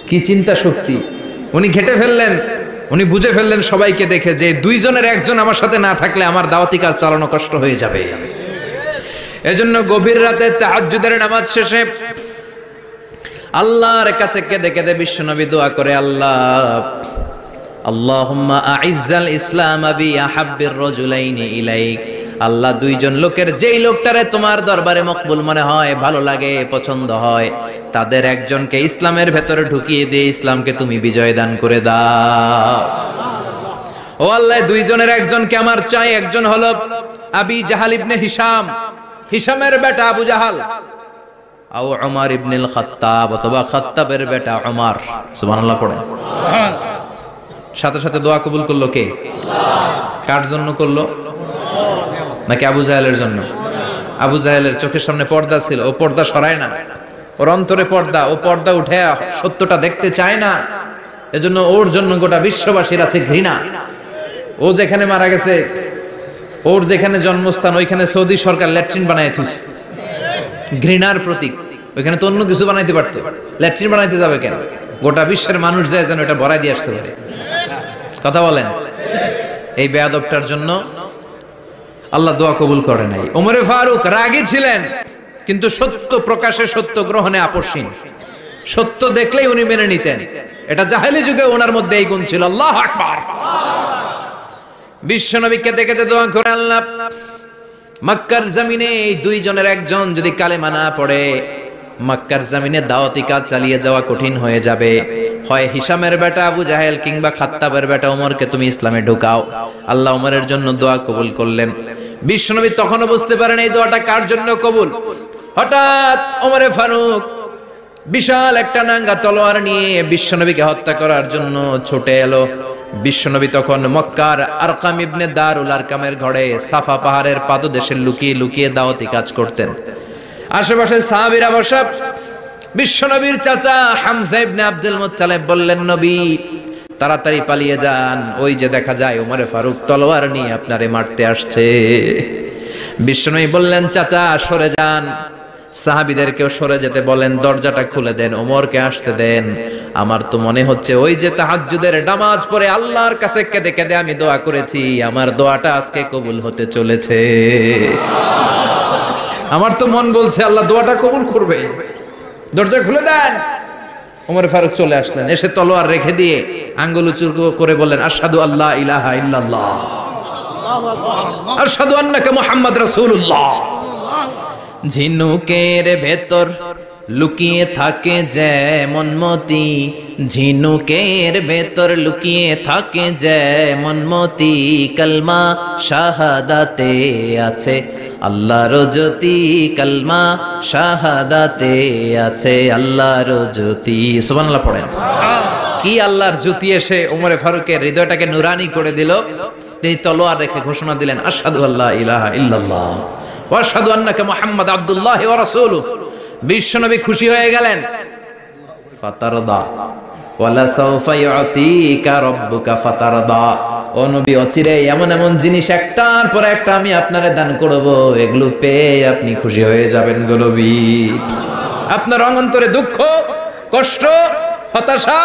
Speaker 1: কি চিন্তা শক্তি! উনি ঘেটে ফেললেন, উনি বুঝে ফেললেন সবাইকে দেখে যে দুইজনের একজন আমার সাথে না থাকলে আমার দাওয়াতি কাজ চালানো কষ্ট হয়ে যাবে। এজন্য গভীর রাতে তাহাজ্জুদের নামাজ শেষে আল্লাহর কাছে কেঁদে কেঁদে বিশ্বনবী দোয়া করে, আল্লাহুম্মা আইজ্জাল ইসলাম বি আহাব্বির রাজুলাইনি ইলাইক, আল্লাহ দুইজন লোকের যেই লোকটারে তোমার দরবারে মকবুল মনে হয়, ভালো লাগে, পছন্দ হয়, তাদের একজনকে ইসলামের ভেতরে ঢুকিয়ে দিয়ে ইসলামকে তুমি বিজয় দান করে দাও। ও আল্লাহ, দুইজনের একজনকে আমার চাই। একজন হলো আবি জাহাল ইবনে হিশাম, হিশামের বেটা আবু জাহাল, আও উমর ইবনুল খাত্তাব, অথবা খাত্তাবের বেটা উমর। সুবহানাল্লাহ পড়ে। সাথে সাথে দোয়া কবুল করলো কে? কার জন্য করলো? নাকি আবু জাহেলের জন্য? আবু জাহেলের চোখের সামনে পর্দা ছিল, ও পর্দা সরায় না। ওর অন্তরে পর্দা, ও পর্দা উঠে সত্যটা দেখতে চায় না। এজন্য ওর জন্য গোটা বিশ্ববাসীর আছে ঘৃণা। ও যেখানে মারা গেছে, ওর যেখানে জন্মস্থান, ওইখানে সৌদি সরকার ল্যাট্রিন বানায় থুইছে। ঘৃণার প্রতীক। ওইখানে তো অন্য কিছু বানাইতে পারতো, ল্যাট্রিন বানাইতে যাবে কেন? গোটা বিশ্বের মানুষ যায় যেন এটা ভরাই দিয়ে আসতে পারে। কথা বলেন। এই বেয়াদবটার জন্য আল্লাহ দোয়া কবুল করে নাই। ওমরে ফারুক রাগী ছিলেন, কিন্তু সত্য প্রকাশে, সত্য গ্রহণে আপসহীন। সত্য দেখলেই উনি মেনে নিতেন। এটা জাহেলি যুগে ওনার মধ্যে এই গুণ ছিল। আল্লাহু আকবার। বিশ্বনবীকে দেখে দোয়া করে, আল্লাহ মক্কার জমিনে এই দুইজনের একজন যদি কালেমা না পড়ে, মক্কার জমিনে দাওয়াতি কাজ চালিয়ে যাওয়া কঠিন হয়ে যাবে। হয় হিশামের বেটা আবু জাহেল কিংবা খাত্তাবের বেটা ওমরকে তুমি ইসলামে ঢুকাও। আল্লাহ ওমরের জন্য দোয়া কবুল করলেন। বিশ্বনবী তখনও বুঝতে পারেন এই দোয়াটা কার জন্য কবুল। হঠাৎ ওমরে ফারুক বিশাল একটা নাঙ্গা তলোয়ার নিয়ে বিশ্বনবীকে হত্যা করার জন্য ছুটে এলো। বিশ্বনবী তখন মক্কার আরকাম ইবনে দারুল আরকামের ঘরে সাফা পাহাড়ের পাদদেশে লুকিয়ে লুকিয়ে দাওয়াতি কাজ করতেন। আশেপাশে সাহাবীরা বসা। বিশ্বনবীর চাচা হামজা ইবনে আব্দুল মুত্তালিব বললেন, নবী তাড়াতাড়ি পালিয়ে যান, ওই যে দেখা যায় ওমরে ফারুক তলোয়ার নিয়ে আপনারে মারতে আসছে। বিশ্বনবী বললেন, চাচা সরে যান। সাহাবীদেরকেও সরে যেতে বলেন, দরজাটা খুলে দেন, ওমরকে আসতে দেন। আমার তো মনে হচ্ছে ওই যে তাহাজ্জুদের নামাজ পড়ে আল্লাহর কাছে কেঁদে কেঁদে আমি দোয়া করেছি, আমার দোয়াটা আজকে কবুল হতে চলেছে। আমার তো মন বলছে আল্লাহ দোয়াটা কবুল করবে। দরজা খুলে দেন। ওমর ফারুক চলে আসলেন। এসে তলোয়ার রেখে দিয়ে আঙ্গুল উঁচু করে বললেন, আশহাদু আল্লা ইলাহা ইল্লাল্লাহ, আশহাদু আন্নাকা মুহাম্মদ রাসূলুল্লাহ। ঝিনুকের ভেতর লুকিয়ে থাকে যেমন মতি, ঝিনুকের ভেতর লুকিয়ে থাকে যেমন মতি, কালমা শাহাদাতে আছে আল্লাহর জ্যোতি, কালমা শাহাদাতে আছে আল্লাহর জ্যোতি। সুবহানাল্লাহ পড়েন। কি আল্লাহর জ্যোতি এসে ওমরে ফারুকের হৃদয়টাকে নুরানি করে দিল। তিনি তলোয়ার রেখে ঘোষণা দিলেন, আশহাদু আল্লা ইলাহা ইল্লাল্লাহ ওয়া আশহাদু আন্নাকা মুহাম্মাদ আবদুল্লাহি ওয়া রাসূলুহু। বিশ্বনবী খুশি হয়ে গেলেন। ফাতারদা ওয়ালা সাওফা ইউতিকা রাব্বুকা ফাতারদা। ও নবী, অচিরে এমন এমন জিনিস একটার পর একটা আমি আপনারে দান করব, এগুলো পেয়ে আপনি খুশি হয়ে যাবেন গো নবী। আপনার অন্তরে দুঃখ, কষ্ট, হতাশা,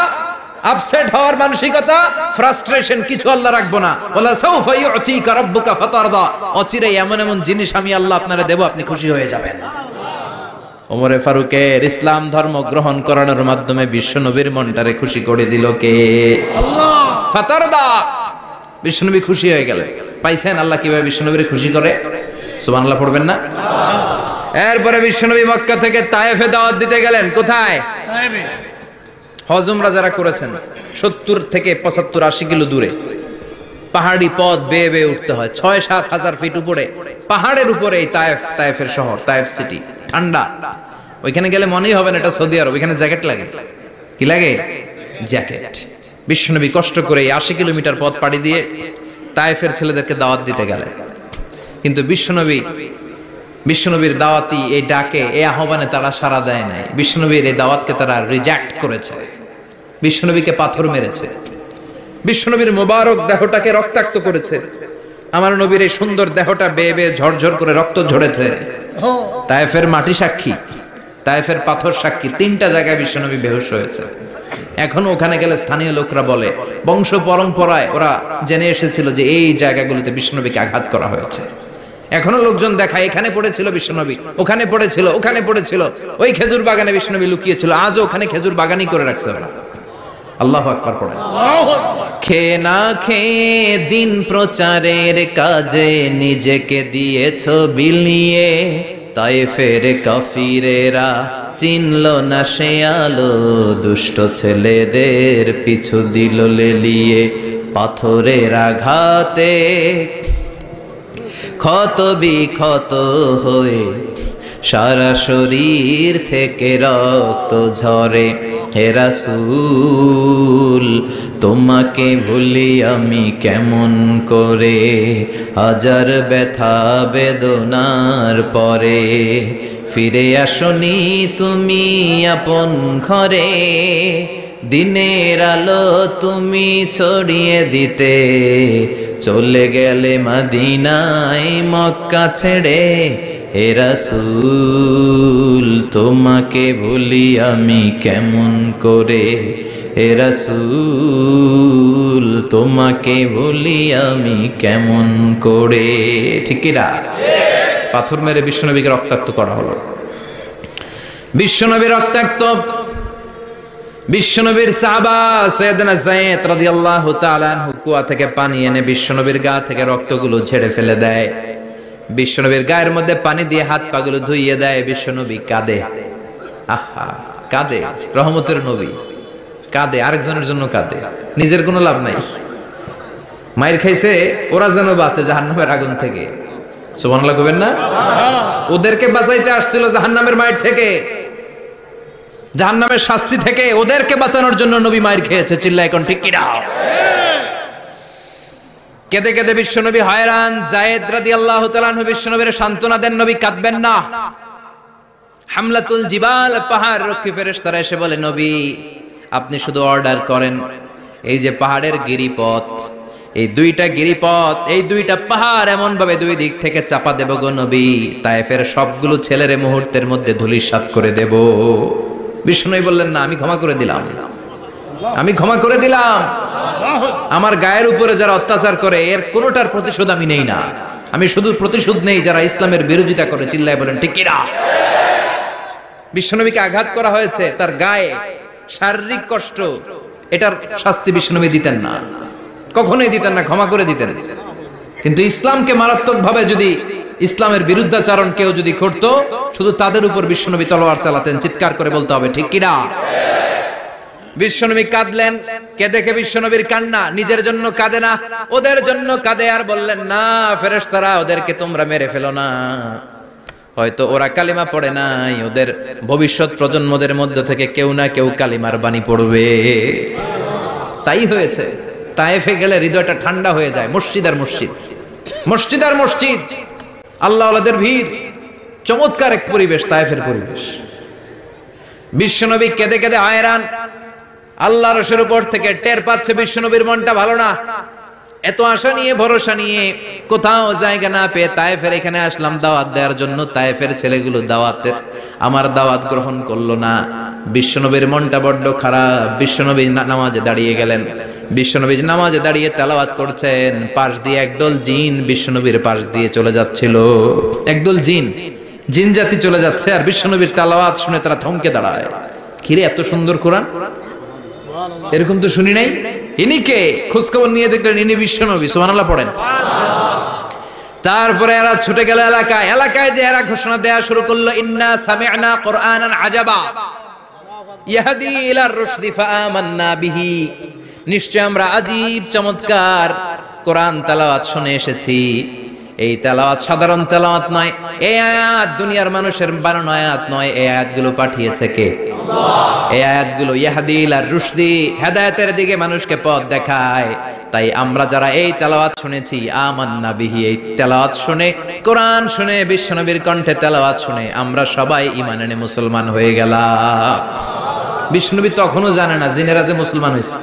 Speaker 1: আপসেট হওয়ার মানসিকতা, ফ্রাস্ট্রেশন কিছু আল্লাহ রাখবো না। ওয়ালা সাওফা ইউতিকা রাব্বুকা ফাতারদা। অচিরে এমন এমন জিনিস আমি আল্লাহ আপনারে দেব, আপনি খুশি হয়ে যাবেন। ওমরে ফারুকের ইসলাম ধর্ম গ্রহণ করানোর মাধ্যমে বিশ্বনবীর মনটারে খুশি করে দিল কে? আল্লাহ। ফাতারদা। বিশ্বনবী খুশি হয়ে গেলেন। পাইছেন আল্লাহ কিভাবে বিশ্বনবীরে খুশি করে? সুবহানাল্লাহ পড়বেন না? এরপরে বিশ্বনবী মক্কা থেকে তায়েফে দাওয়াত দিতে গেলেন। কোথায়? তায়েফে। হজ উমরা যারা করেছেন 70 থেকে 75 80 কিলো দূরে পাহাড়ি পথ বেয়ে বেয়ে উঠতে হয়। 6-7 হাজার ফিট উপরে পাহাড়ের উপরে এই তায়েফ, তায়েফের শহর, তায়েফ সিটি। ঠান্ডা। ওইখানে গেলে মনেই হবে না এটা সৌদি আরব। ওইখানে জ্যাকেট লাগে। কি লাগে? জ্যাকেট। বিশ্বনবী কষ্ট করে 80 কিলোমিটার পথ পাড়ি দিয়ে তায়েফের ছেলেদেরকে দাওয়াত দিতে গেলেন। কিন্তু বিশ্বনবীর দাওয়াতি এই ডাকে, এই আহ্বানে তারা সাড়া দেয় নাই। বিশ্বনবীর এই দাওয়াতকে তারা রিজেক্ট করেছে। বিশ্বনবীকে পাথর মেরেছে। বিশ্বনবীর মোবারক দেহটাকে রক্তাক্ত করেছে। আমার নবীর এই সুন্দর দেহটা বেয়ে বেয়ে ঝরঝর করে রক্ত ঝরেছে। তায়েফের মাটি সাক্ষী, তায়েফের পাথর সাক্ষী। 3টা জায়গায় বিশ্বনবী বেহুশ হয়েছে। এখন ওখানে গেলে স্থানীয় লোকরা বলে, বংশ পরম্পরায় ওরা জেনে এসেছিল যে এই জায়গাগুলোতে বিশ্বনবীকে আঘাত করা হয়েছে। এখনো লোকজন দেখায়, এখানে পড়েছিল বিশ্বনবী, ওখানে পড়েছিল, ওখানে পড়েছিল, ওই খেজুর বাগানে বিশ্বনবী লুকিয়েছিল। আজও ওখানে খেজুর বাগানই করে রাখছে ওরা। আল্লাহু আকবার পড়েন। খেয়ে না খেয়ে দিন প্রচারের কাজে নিজেকে দিয়েছ বিলিয়ে, তায়েফের কাফিরেরা চিনল না সে আলো, দুষ্ট ছেলেদের পিছু দিল লেলিয়ে। পাথরের আঘাতে ক্ষত বিক্ষত হয়ে সারা শরীর থেকে রক্ত ঝরে। হে রাসূল তোমাকে ভুলি আমি কেমন করে, হাজার ব্যথা বেদনার পরে। ফিরে আসনি তুমি আপন ঘরে, দিনের আলো তুমি ছড়িয়ে দিতে। চলে গেলে মদিনায় মক্কা ছেড়ে। হে রাসূল তোমাকে ভুলি আমি কেমন করে, হে রাসূল তোমাকে ভুলি আমি কেমন করে। ঠিক কি না? পাথর মেরে বিশ্বনবীকে রক্তাক্ত করা হলো। বিশ্বনবী রক্তাক্ত। বিশ্বনবীর সাহাবা সাইয়েদনা যায়েদ রাদিয়াল্লাহু তাআলা আনহু কুয়া থেকে পানি এনে বিশ্বনবীর গা থেকে রক্তগুলো ঝেড়ে ফেলে দেয়। বিশ্বনবীর গায়ের মধ্যে পানি দিয়ে হাত পাগুলো ধুইয়ে দেয়। বিশ্বনবী কাঁদে, আহা কাঁদে। রহমতের নবী কাঁদে, আরেকজনের জন্য কাঁদে, নিজের কোনো লাভ নাই। মায়ের খাইছে, ওরা যেন বাঁচে জাহান্নামের আগুন থেকে। সুবহানাল্লাহ কইবেন না? ওদেরকে বাঁচাইতে আসছিল জাহান্নামের মায়ের থেকে, জাহান্নামের শাস্তি থেকে। ওদেরকে বাঁচানোর জন্য নবী মায়ের খেয়েছে। চিল্লায় কোন ঠিক কি না? কেঁদে কেঁদে বিশ্বনবী হয়রান। যায়েদ রাদিয়াল্লাহু তাআলা আনহু বিশ্বনবীর সান্ত্বনা দেন, নবী কাঁদবেন না। হামলাতুল জিবাল, পাহাড় রক্ষী ফেরেশতারা এসে বলে, নবী আপনি শুধু অর্ডার করেন, এই যে পাহাড়ের গিরিপথ, এই দুইটা গিরিপথ, এই দুইটা পাহাড় এমন ভাবে দুই দিক থেকে চাপা দেব গো নবী, তায়েফের সবগুলো ছেলেরে মুহূর্তের মধ্যে ধূলিসাৎ করে দেব। বিষ্ণু বললেন, না আমি ক্ষমা করে দিলাম, আমি ক্ষমা করে দিলাম। আমার গায়ের উপরে যারা অত্যাচার করে এর কোনোটার প্রতিশোধ আমি নেই না। আমি শুধু প্রতিশোধ নেই যারা ইসলামের বিরোধিতা করে। চিল্লায় বলেন ঠিক কি না? বিশ্বনবীকে আঘাত করা হয়েছে, তার গায়ে শারীরিক কষ্ট, এটার শাস্তি বিশ্বনবী দিতেন না, কখনোই দিতেন না, ক্ষমা করে দিতেন। কিন্তু ইসলামকে মারাত্মকভাবে যদি ইসলামের বিরুদ্ধাচরণ কেউ যদি করতো, শুধু তাদের উপর বিশ্বনবী তলোয়ার চালাতেন। চিৎকার করে বলতে হবে ঠিক কি না? বিশ্বনবী কাঁদলেন। কে দেখে বিশ্বনবীর কান্না, নিজের জন্য কাঁদে না, ওদের জন্য কাঁদে। আর বললেন, না ফেরেশতারা ওদেরকে তোমরা মেরে ফেলো না, হয়তো ওরা কালিমা পড়ে নাই, ওদের ভবিষ্যৎ প্রজন্মদের মধ্য থেকে কেউ না কেউ কালিমার বাণী পড়বে। তাই হয়েছে। তায়েফে গেলে হৃদয়টা ঠান্ডা হয়ে যায়। মসজিদ আর মসজিদ, মসজিদ আর মসজিদ, আল্লাহ ওয়ালাদের ভিড়, চমৎকার এক পরিবেশ তায়েফের পরিবেশ। বিশ্বনবী কেঁদে কেঁদে হয়রান। আল্লাহ রসুলের উপর থেকে টের পাচ্ছে বিশ্বনবীর মনটা ভালো না। এত আশা নিয়ে ভরসা নিয়ে কোথাও জায়গা না পেয়ে তায়েফের এখানে আসলাম দাওয়াত দেওয়ার জন্য। তায়েফের ছেলেগুলো দাওয়াতের আমার দাওয়াত গ্রহণ করলো না। বিশ্বনবীর মনটা বড্ড খারাপ। বিশ্বনবী নামাজে দাঁড়িয়ে গেলেন। বিশ্বনবী নামাজে দাঁড়িয়ে তেলাওয়াত করছেন, পাশ দিয়ে একদল জিন বিশ্বনবীর পাশ দিয়ে চলে যাচ্ছিল। একদল জিন, জিন জাতি চলে যাচ্ছে, আর বিশ্বনবীর তেলাওয়াত শুনে তারা থমকে দাঁড়ায়। কিরে এত সুন্দর কোরআন, এরকম তো শুনি নাই। ইনি কে? খোঁজখবর নিয়ে দেখলেন ইনি বিশ্বনবী। সুবহানাল্লাহ পড়েন। তারপরে এরা ছুটে গেল এলাকায়। এলাকায় যে এরা ঘোষণা দেয়া শুরু করলো, ইন্না সামি'না কুরআনান আজাবা ইয়াহদি ইলার রুশদি ফাআমান্না বিহি। নিশ্চয় আমরা আজীব চমৎকার কোরআন তেলাওয়াত শুনে এসেছি। এই তেলাওয়াত সাধারণ তেলাওয়াত নয়, এই আয়াত দুনিয়ার মানুষের বানানো আয়াত নয়। এই আয়াতগুলো পাঠিয়েছে কে? আল্লাহ। এই আয়াতগুলো ইয়াহদি ইলার রুশদি, হেদায়েতের দিকে মানুষকে পথ দেখায়। তাই আমরা যারা এই তেলাওয়াত শুনেছি, আমান্না বিহি, এই তেলাওয়াত শুনে, কোরআন শুনে, বিশ্বনবীর কণ্ঠে তেলাওয়াত শুনে আমরা সবাই ঈমান এনে মুসলমান হয়ে গেলাম। বিশ্বনবী তখনও জানে না জিনেরা যে মুসলমান হয়েছে।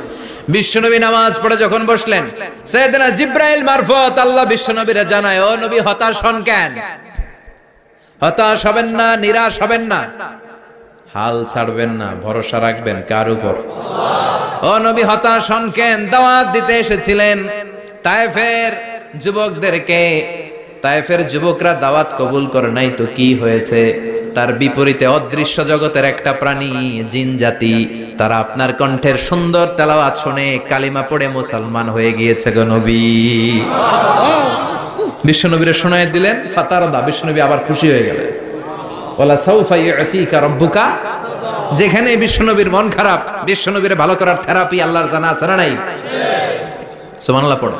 Speaker 1: বিশ্বনবী নামাজ পড়ে যখন বসলেন, সাইয়েদনা জিব্রাইল মারফত আল্লাহ বিশ্বনবীরে জানায়, ও নবী হতাশ হন কেন? হতাশ হবেন না, নিরাশ হবেন না, হাল ছাড়বেন না, ভরসা রাখবেন কার উপর? আল্লাহ। ও নবী হতাশ হন কেন? দাওয়াত দিতে এসেছিলেন তায়েফের যুবকদেরকে। তায়েফের যুবকরা দাওয়াত কবুল করে নাই তো কি হয়েছে? তার বিপরীতে অদৃশ্য জগতের একটা প্রাণী জিন জাতি, তারা আপনার কণ্ঠের সুন্দর তেলাওয়াত শুনে কালিমা পড়ে মুসলমান হয়ে গিয়েছে গো নবী। বিশ্বনবীরে শোনায় দিলেন, ফাতারদা, বিশ্বনবী আবার খুশি হয়ে গেলেন। ওয়ালা সাউফা ইউতিকা রাব্বুকা, যেখানে বিশ্বনবীর মন খারাপ, বিশ্বনবীরে ভালো করার থেরাপি আল্লাহর জানা আছে না নাই? সুবহানাল্লাহ পড়ো।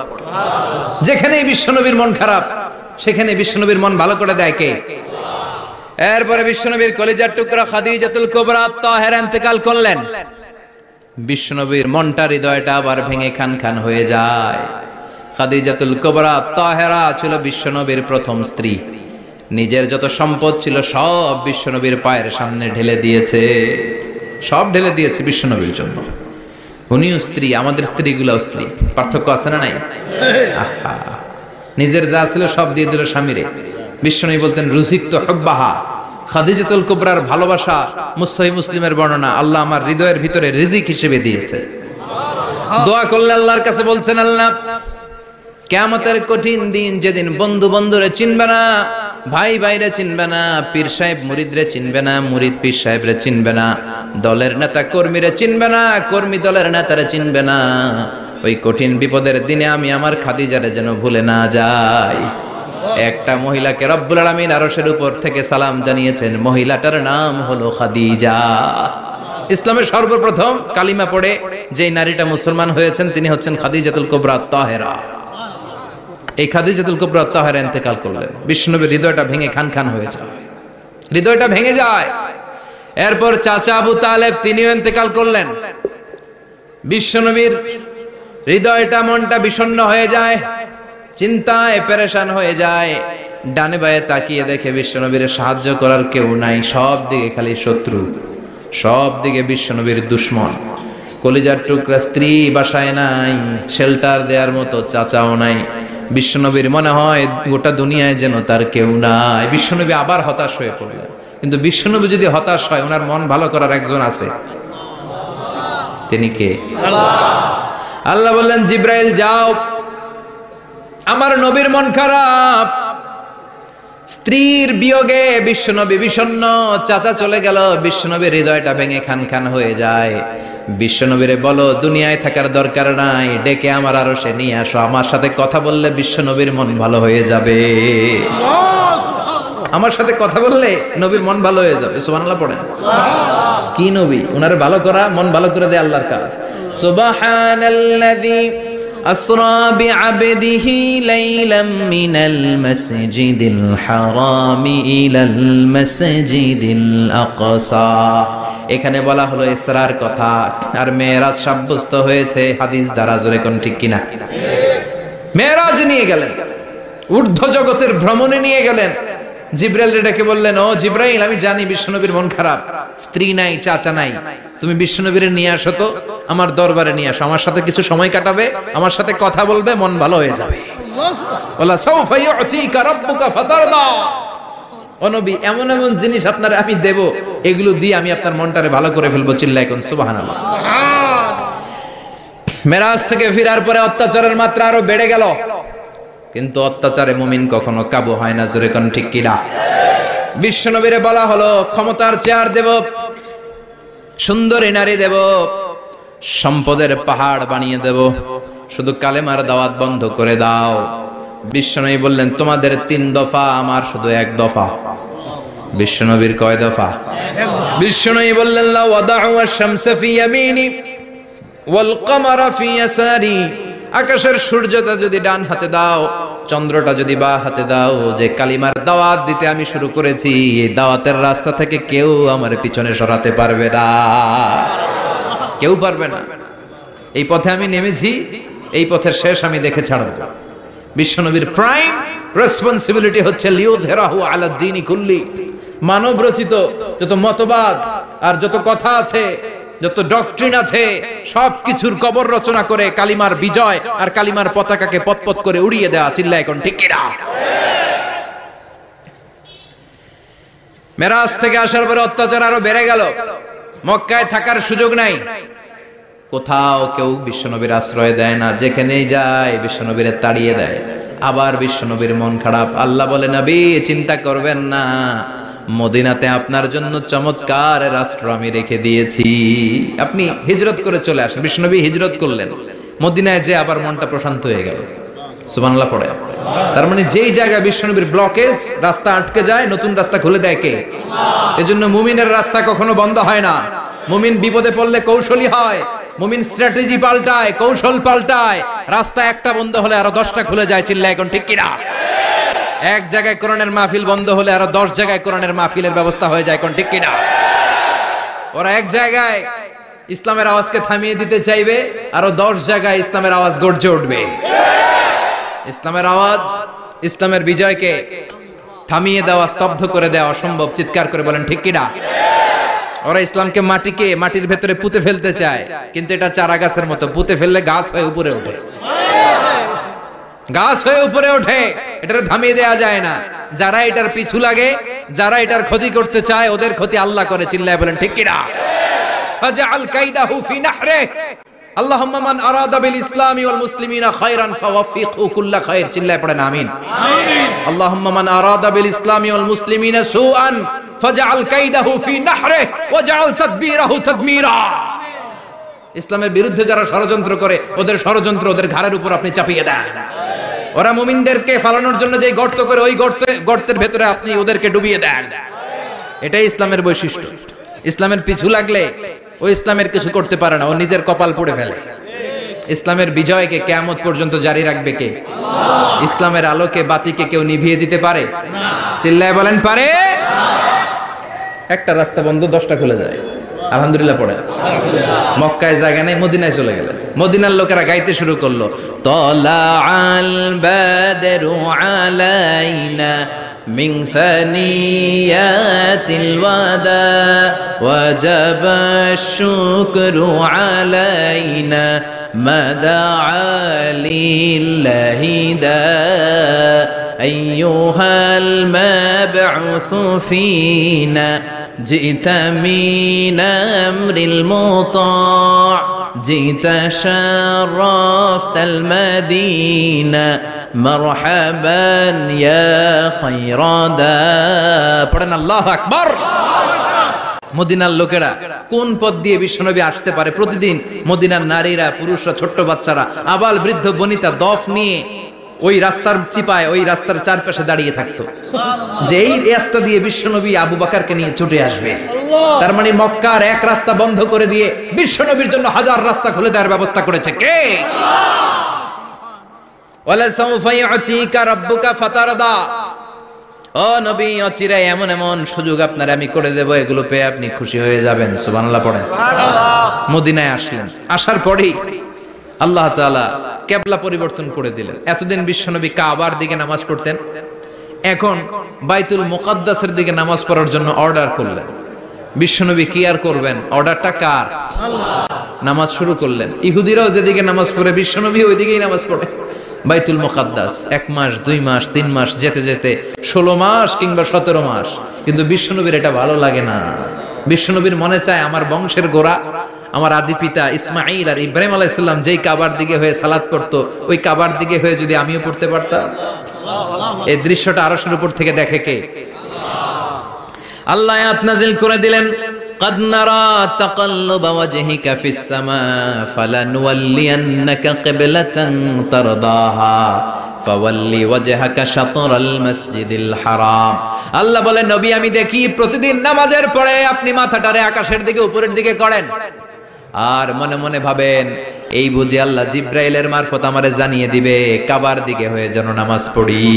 Speaker 1: যেখানে বিশ্বনবীর মন খারাপ, সেখানে বিশ্বনবীর মন ভালো করে দেয় কে? এরপরে বিশ্বনবীর কলিজার টুকরা খাদিজাতুল কুবরা তাহেরা ইন্তেকাল করলেন। বিশ্বনবীর মনটা, হৃদয়টা আবার ভেঙে খান খান হয়ে যায়। খাদিজাতুল কুবরা তাহেরা ছিল বিশ্বনবীর প্রথম স্ত্রী। নিজের যত সম্পদ ছিল সব বিশ্বনবীর পায়ের সামনে ঢেলে দিয়েছে, সব ঢেলে দিয়েছে বিশ্বনবীর জন্য। উনিও স্ত্রী, আমাদের স্ত্রীগুলোও স্ত্রী, পার্থক্য আছে না নাই? আহা, নিজের যা ছিল সব দিয়ে দিল স্বামীরে। বিশ্বনবী বলতেন রুজিকতু হুব্বাহা, খাদিজাতুল কুবরার ভালোবাসা সহিহ মুসলিমের বর্ণনা, আল্লাহ আমার হৃদয়ের ভিতরে রিজিক হিসেবে দিয়েছে। দোয়া করলে আল্লাহর কাছে বলছেন, আল্লাহ কিয়ামতের কঠিন দিন, যেদিন বন্ধু বন্ধুরে চিনবে না, ভাই ভাইরে চিনবে না, পীর সাহেব মুরিদরে চিনবে না, মুরিদ পীর সাহেবরে চিনবে না, দলের নেতা কর্মীরে চিনবে না, কর্মী দলের নেতারে চিনবে না, ওই কঠিন বিপদের দিনে আমি আমার খাদিজারে যেন ভুলে না যাই। একটা মহিলাকে রব্বুল আলামিন আরশের উপর থেকে সালাম জানিয়েছেন, মহিলাটার নাম হলো খাদিজা। ইসলামের সর্বপ্রথম কালিমা পড়ে যে নারীটা মুসলমান হয়েছেন তিনি হচ্ছেন খাদিজাতুল কুবরা তাহেরা। এই খাদিজাতুল কুবরা তাহেরা ইন্তেকাল করলেন। বিশ্বনবীর হৃদয়টা ভেঙে খান খান হয়ে যায়, হৃদয়টা ভেঙে যায়। এরপর চাচা আবু তালেব তিনিও ইন্তেকাল করলেন। বিশ্বনবীর হৃদয়টা, মনটা বিষণ্ণ হয়ে যায়, চিন্তায় পেরেশান হয়ে যায়। ডানে বায়ে তাকিয়ে দেখে বিশ্বনবীর সাহায্য করার কেউ নাই, সব দিকে খালি শত্রু, সব দিকে বিশ্বনবীর দুশ্মন। কলিজার টুকরা স্ত্রী বাসায় নাই, শেল্টার দেওয়ার মতো চাচাও নাই। বিশ্বনবীর মনে হয় গোটা দুনিয়ায় যেন তার কেউ নাই। বিশ্বনবী আবার হতাশ হয়ে পড়লেন। কিন্তু বিশ্বনবী যদি হতাশ হয়, ওনার মন ভালো করার একজন আছে, তিনি কে? আল্লাহ বললেন, জিব্রাইল যাও, আমার নবীর মন খারাপ, স্ত্রীর বিয়োগে বিশ্বনবী বিষণ্ণ, চাচা চলে গেল, বিশ্বনবীর হৃদয়টা ভেঙে খান খান হয়ে যায়। বিশ্বনবীরে বলো দুনিয়ায় থাকার দরকার নাই, ডেকে আমার আরশে নিয়ে আসো, আমার সাথে কথা বললে বিশ্বনবীর মন ভালো হয়ে যাবে। আমার সাথে কথা বললে নবীর মন ভালো হয়ে যাবে। সুবহানাল্লাহ পড়েন। কি নবী, উনার ভালো করা, মন ভালো করে দেয় আল্লাহর কাজ। সুবহানাল্লাযী আসরা বিআবদিহি লাইলাম মিনাল মাসজিদিল হারামি ইলাল মাসজিদিল আকসা। এখানে বলা হলো ইসরার কথা, আর মেরাজ সাব্যস্ত হয়েছে হাদিস দ্বারা। জোরে কোন ঠিক কিনা? মেরাজ নিয়ে গেলেন, ঊর্ধ্ব জগতের ভ্রমণে নিয়ে গেলেন। জিব্রাইল ডেকে বললেন, ও জিব্রাইল, আমি জানি বিশ্বনবীর মন খারাপ, স্ত্রী নাই, চাচা নাই, তুমি বিশ্বনবীর নিয়ে আসো তো, আমার দরবারে নিয়ে আসো, আমার সাথে কিছু সময় কাটাবে, আমার সাথে কথা বলবে, মন ভালো হয়ে যাবে। ওয়ালা সাউফা ইউতিকা রাব্বুকা ফাতারদা। ও নবী, এমন এমন জিনিস আপনার আমি দেব, এগুলো দিয়ে আমি আপনার মনটারে ভালো করে ফেলবো। চিল্লায় কোন সুবহানাল্লাহ। মেরাজ থেকে ফিরার পরে অত্যাচারের মাত্রা আরো বেড়ে গেল, কিন্তু অত্যাচারে মুমিন কখনো কাবু হয় না। জোরে কোন ঠিক কিনা? বিশ্বনবীরে বলা হলো, ক্ষমতার চেয়ার দেব, সুন্দরী নারী দেব, সম্পদের পাহাড় বানিয়ে দেব, শুধু কালেমার দাওয়াত বন্ধ করে দাও। বিশ্বনবী বললেন, তোমাদের 3 দফা, আমার শুধু 1 দফা। বিশ্বনবীর কয় দফা? বিশ্বনবী বললেন, লা ওয়াদাউ আশ-শামসা ফি ইয়ামিনি ওয়াল কামারা ফি ইয়াসারি। আকাশের সূর্যটা যদি ডান হাতে দাও, চন্দ্রটা যদি বাঁ হাতে দাও, যে কালিমার দাওয়াত দিতে আমি শুরু করেছি, এই দাওয়াতের রাস্তা থেকে কেউ আমার পিছনে সরাতে পারবে না, কেউ পারবে না। এই পথে আমি নেমেছি, এই পথের শেষ আমি দেখে ছাড়ব। বিশ্বনবীর প্রাইম রেসপন্সিবিলিটি হচ্ছে লিউযহিরাহু আলা দ্বীনি কুল্লি। মানব রচিত যত মতবাদ আর যত কথা আছে, যত ডক্ট্রিন আছে, সবকিছুর কবর রচনা করে কালিমার বিজয় আর কালিমার পতাকাকে পতপত করে উড়িয়ে দেওয়া। চিল্লায় এখন ঠিক কিনা? মেরাজ থেকে আসার পরে অত্যাচার আরো বেড়ে গেল, মক্কায় থাকার সুযোগ নাই, কোথাও কেউ বিশ্বনবীর আশ্রয় দেয় না, যেখানেই যায় বিশ্বনবীর তাড়িয়ে দেয়। আবার বিশ্বনবীর মন খারাপ। আল্লাহ বলে, নবী চিন্তা করবেন না, মদিনাতে আপনার জন্য চমৎকার রাষ্ট্র আমি রেখে দিয়েছি, আপনি হিজরত করে চলে আসেন। বিশ্বনবী হিজরত করলেন, মদিনায় যে আবার মনটা প্রশান্ত হয়ে গেল। সুবহানাল্লাহ পড়ে। তার মানে যেই জায়গায় বিশ্বনবীর ব্লকেজ, রাস্তা আটকে যায়, নতুন রাস্তা খুলে দেয় কে? এজন্য মুমিনের রাস্তা কখনো বন্ধ হয় না। মুমিন বিপদে পড়লে কৌশলী হয়, মুমিন স্ট্র্যাটেজি পাল্টায়, কৌশল পাল্টায়। রাস্তা একটা বন্ধ হলে আরো 10টা খুলে যায়। চিল্লায় এখন ঠিক কিনা? এক জায়গায় কোরআনের মাহফিল বন্ধ হলে আরো 10 জায়গায় কোরআনের মাহফিলের ব্যবস্থা হয়ে যায়। কোন ঠিক কিনা? ওরা এক জায়গায় ইসলামের আওয়াজকে থামিয়ে দিতে চাইবে, আরো 10 জায়গায় ইসলামের আওয়াজ গর্জে উঠবে। ইসলামের আওয়াজ, ইসলামের বিজয়কে থামিয়ে দেওয়া, স্তব্ধ করে দেওয়া অসম্ভব। চিৎকার করে বলেন ঠিক কিনা? ওরা ইসলামকে মাটির ভেতরে পুঁতে ফেলতে চায়, কিন্তু এটা চারা গাছের মতো, পুঁতে ফেললে গাছ হয়ে উপরে ওঠে, গাছ হয়ে উপরে ওঠে। এটা থামিয়ে দেওয়া যায় না। যারা এটার পিছু লাগে, যারা এটার ক্ষতি করতে চায়, ওদের ক্ষতি আল্লাহ করে। চিল্লায় বলেন ঠিক কিনা? ফাজআল কাইদাহু ফি নাহরে। আল্লাহুম্মা মান আরাদা বিল ইসলামি ওয়াল মুসলিমিনা খায়রান ফাওয়াফিকহু কুল্লা খায়র। চিল্লায় পড়েন আমিন। আল্লাহুম্মা মান আরাদা বিল ইসলামি ওয়াল মুসলিমিনা সুআন ফাজআল কাইদাহু ফি নাহরে ওয়াজআল তাদবীরাহু তাদমীরা। ইসলামের বিরুদ্ধে যারা ষড়যন্ত্র করে, ওদের ষড়যন্ত্র ওদের ঘাড়ের উপর আপনি চাপিয়ে দেন। ওরা মুমিনদেরকে ফালানোর জন্য যে গর্ত করে, ওই গর্তের ভেতরে আপনি ওদেরকে ডুবিয়ে দেন। এটাই ইসলামের বৈশিষ্ট্য। ইসলামের পিছু লাগলে ও ইসলামের কিছু করতে পারে না, ও নিজের কপাল পুড়ে ফেলে। ইসলামের বিজয়কে কিয়ামত পর্যন্ত জারি রাখবে কে? ইসলামের আলোকে বাতিকে কেউ নিভিয়ে দিতে পারে? চিল্লায় বলেন পারে? একটা রাস্তা বন্ধ, 10টা খুলে যায়। আলহামদুলিল্লাহ পড়ে। মক্কায় জায়গা নেই, মদিনায় চলে গেলেন। মদিনার লোকেরা গাইতে শুরু করলো, তলা আল বাদরু আলাইনা মিন সানিয়াতিল ওয়াদা ওয়াজাবা শুকরু আলাইনা মাদা লিল্লাহি দা আইয়ুহাল মাবউসু ফিনা جئت من أمر المطاع جئت شرفت المدينة مرحبا يا خير دا পড়েন আল্লাহু আকবার। মদিনার লোকেরা কোন পথ দিয়ে বিশ্বনবী আসতে পারে? প্রতিদিন মদিনার নারীরা, পুরুষরা, ছোট্ট বাচ্চারা, আবাল বৃদ্ধ বনিতা দফ নিয়ে ওই রাস্তার চিপায়, ওই রাস্তার চারপাশে দাঁড়িয়ে থাকতো, যে এই রাস্তা দিয়ে বিশ্বনবী আবু বকরকে নিয়ে ছুটে আসবে। তার মানে মক্কার এক রাস্তা বন্ধ করে দিয়ে বিশ্বনবীর জন্য হাজার রাস্তা খুলে দেওয়ার ব্যবস্থা করেছে কে? ওয়ালা সাউফা ইউতিকা রাব্বুকা ফাতারদা। ও নবী, অচিরে এমন এমন সুযোগ আপনারে আমি করে দেব, এগুলো পেয়ে আপনি খুশি হয়ে যাবেন। সুবহানাল্লাহ পড়েন। মদিনায় আসলেন, আসার পরেই আল্লাহ তাআলা কিবলা পরিবর্তন করে দিলেন। এতদিন বিশ্বনবী কাবার দিকে নামাজ পড়তেন, এখন বাইতুল মুকাদ্দাসের দিকে নামাজ পড়ার জন্য অর্ডার করলেন। বিশ্বনবী কি আর করবেন? অর্ডারটা কার? নামাজ শুরু করলেন। ইহুদিরাও যেদিকে নামাজ পড়ে, বিশ্বনবী ওইদিকেই নামাজ পড়ে। বাইতুল মুকাদ্দাস 1 মাস 2 মাস 3 মাস যেতে যেতে 16 মাস কিংবা 17 মাস, কিন্তু বিশ্বনবীর এটা ভালো লাগে না। বিশ্বনবীর মনে চায় আমার বংশের গোড়া, আমার আদি পিতা ইসমাঈল আর ইব্রাহিম আলাইহিস সালাম যেই কাবার দিকে হয়ে সালাত করত, ওই কাবার দিকে হয়ে যদি আমিও পড়তে পারতাম। এই দৃশ্যটা আরশের উপর থেকে দেখে কে? আল্লাহ আয়াত নাযিল করে দিলেন, قد نرى تقلب وجهك في السماء فلنولينك قبلة ترضاها فولي وجهك شطر المسجد الحرام। আল্লাহ বলেন, নবী আমি দেখি প্রতিদিন নামাজের পরে আপনি মাথাটারে আকাশের দিকে, উপরের দিকে করেন, আর মনে মনে ভাবেন এই বুঝি আল্লাহ জিব্রাইলের মারফত আমারে জানিয়ে দিবে কাবার দিকে হয়ে যেন নামাজ পড়ি।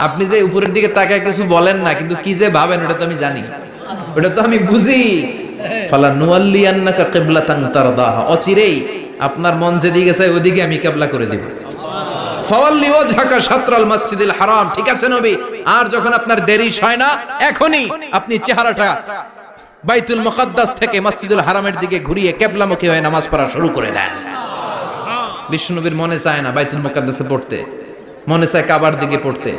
Speaker 1: আপনি যে উপরের দিকে তাকায় কিছু বলেন না, কিন্তু কি যে ভাবেন ওটা তো আমি জানি, ওটা তো আমি বুঝি। ফালা নুয়াল্লিয়ান্নাকা কিবলাতান তারদাহা, অচিরেই আপনার মন যেদিকে চায় ওদিকে আমি কিবলা করে দেব। ফাওয়াল্লি ওয়াজহাকা শাতরাল মসজিদিল হারাম। ঠিক আছে নবী, আর যখন আপনার দেরি হয় না, এখনই আপনি চেহারাটা বাইতুল মুকাদ্দাস থেকে মসজিদুল হারামের দিকে ঘুরিয়ে কিবলামুখী হয়ে নামাজ পড়া শুরু করে দেন। বিশ্বনবীর মনে চায় না বাইতুল মুকাদ্দাসে পড়তে, মনে চায় কাবার দিকে পড়তে।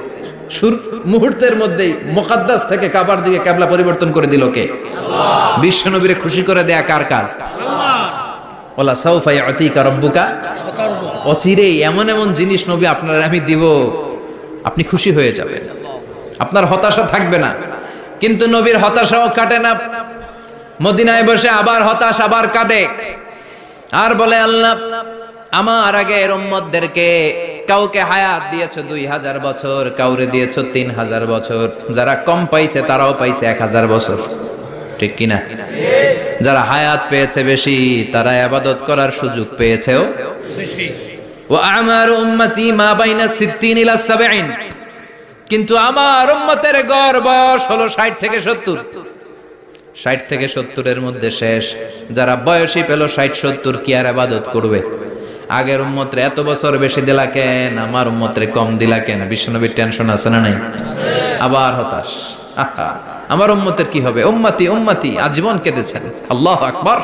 Speaker 1: মুহূর্তের মধ্যেই মুকাদ্দাস থেকে কাবার দিকে কিবলা পরিবর্তন করে দিল কে? আল্লাহ। বিশ্বনবীরে খুশি করে দেয়া কার কাজ? ওয়ালা সাউফা ইউতিকা রাব্বুকা, অচিরেই এমন এমন জিনিস নবী আপনার আমি দিব, আপনি খুশি হয়ে যাবেন, আপনার হতাশা থাকবে না। কিন্তু নবীর হতাশাও কাটে না। মদিনায় বসে আবার হতাশ, আবার কাঁদে, আর বলে আল্লাহ আমার আগের উম্মতদেরকে কাউকে হায়াত দিয়েছো 2000 বছর, কাউরে দিয়েছো 3000 বছর, যারা কম পাইছে তারাও পাইছে 1000 বছর, ঠিক কিনা? যারা হায়াত পেয়েছে বেশি তারা ইবাদত করার সুযোগ পেয়েছেও বেশি। ওয়া আমার উম্মতি মা বাইনা 60 ইলা 70, কিন্তু আমার উম্মতের গড় বয়স হলো 60 থেকে 70। 60 থেকে 70 এর মধ্যে শেষ। যারা বয়সী পেল 60-70 কি আর ইবাদত করবে? আগের উম্মতরে এত বছর বেশি দিলা কেন, আমার উম্মতরে কম দিলা কেন? বিশ্বনবীর টেনশন আছে না নাই? আবার হতাশ, আহা আমার উম্মতের কি হবে? উম্মতি উম্মতি আজীবন কেঁদেছেন। আল্লাহু আকবার।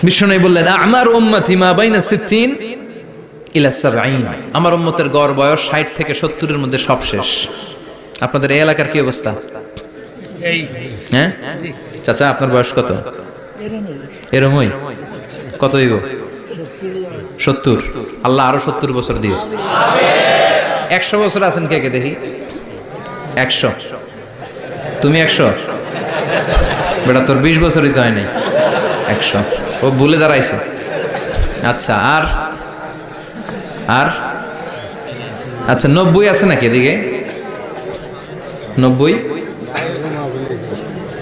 Speaker 1: বিশ্বনবী বললেন আমার উম্মতি মা বাইনা 60 ইলা 70, আমার উম্মতের গড় বয়স 60 থেকে 70 এর মধ্যে সব শেষ। আপনাদের এই এলাকার কি অবস্থা? হ্যাঁ চাচা, আপনার বয়স কত? এরমই কত হইব? 70। আল্লাহ আরো 70 বছর দিও। 100 বছর আছেন কে কে দেখি? 100। তুমি 100? বেটা তোর 20 বছরই তো হয় নাই। 100 ও ভুলে দাঁড়াইছে। আচ্ছা আর আর আচ্ছা 90 আছে নাকি এদিকে? 90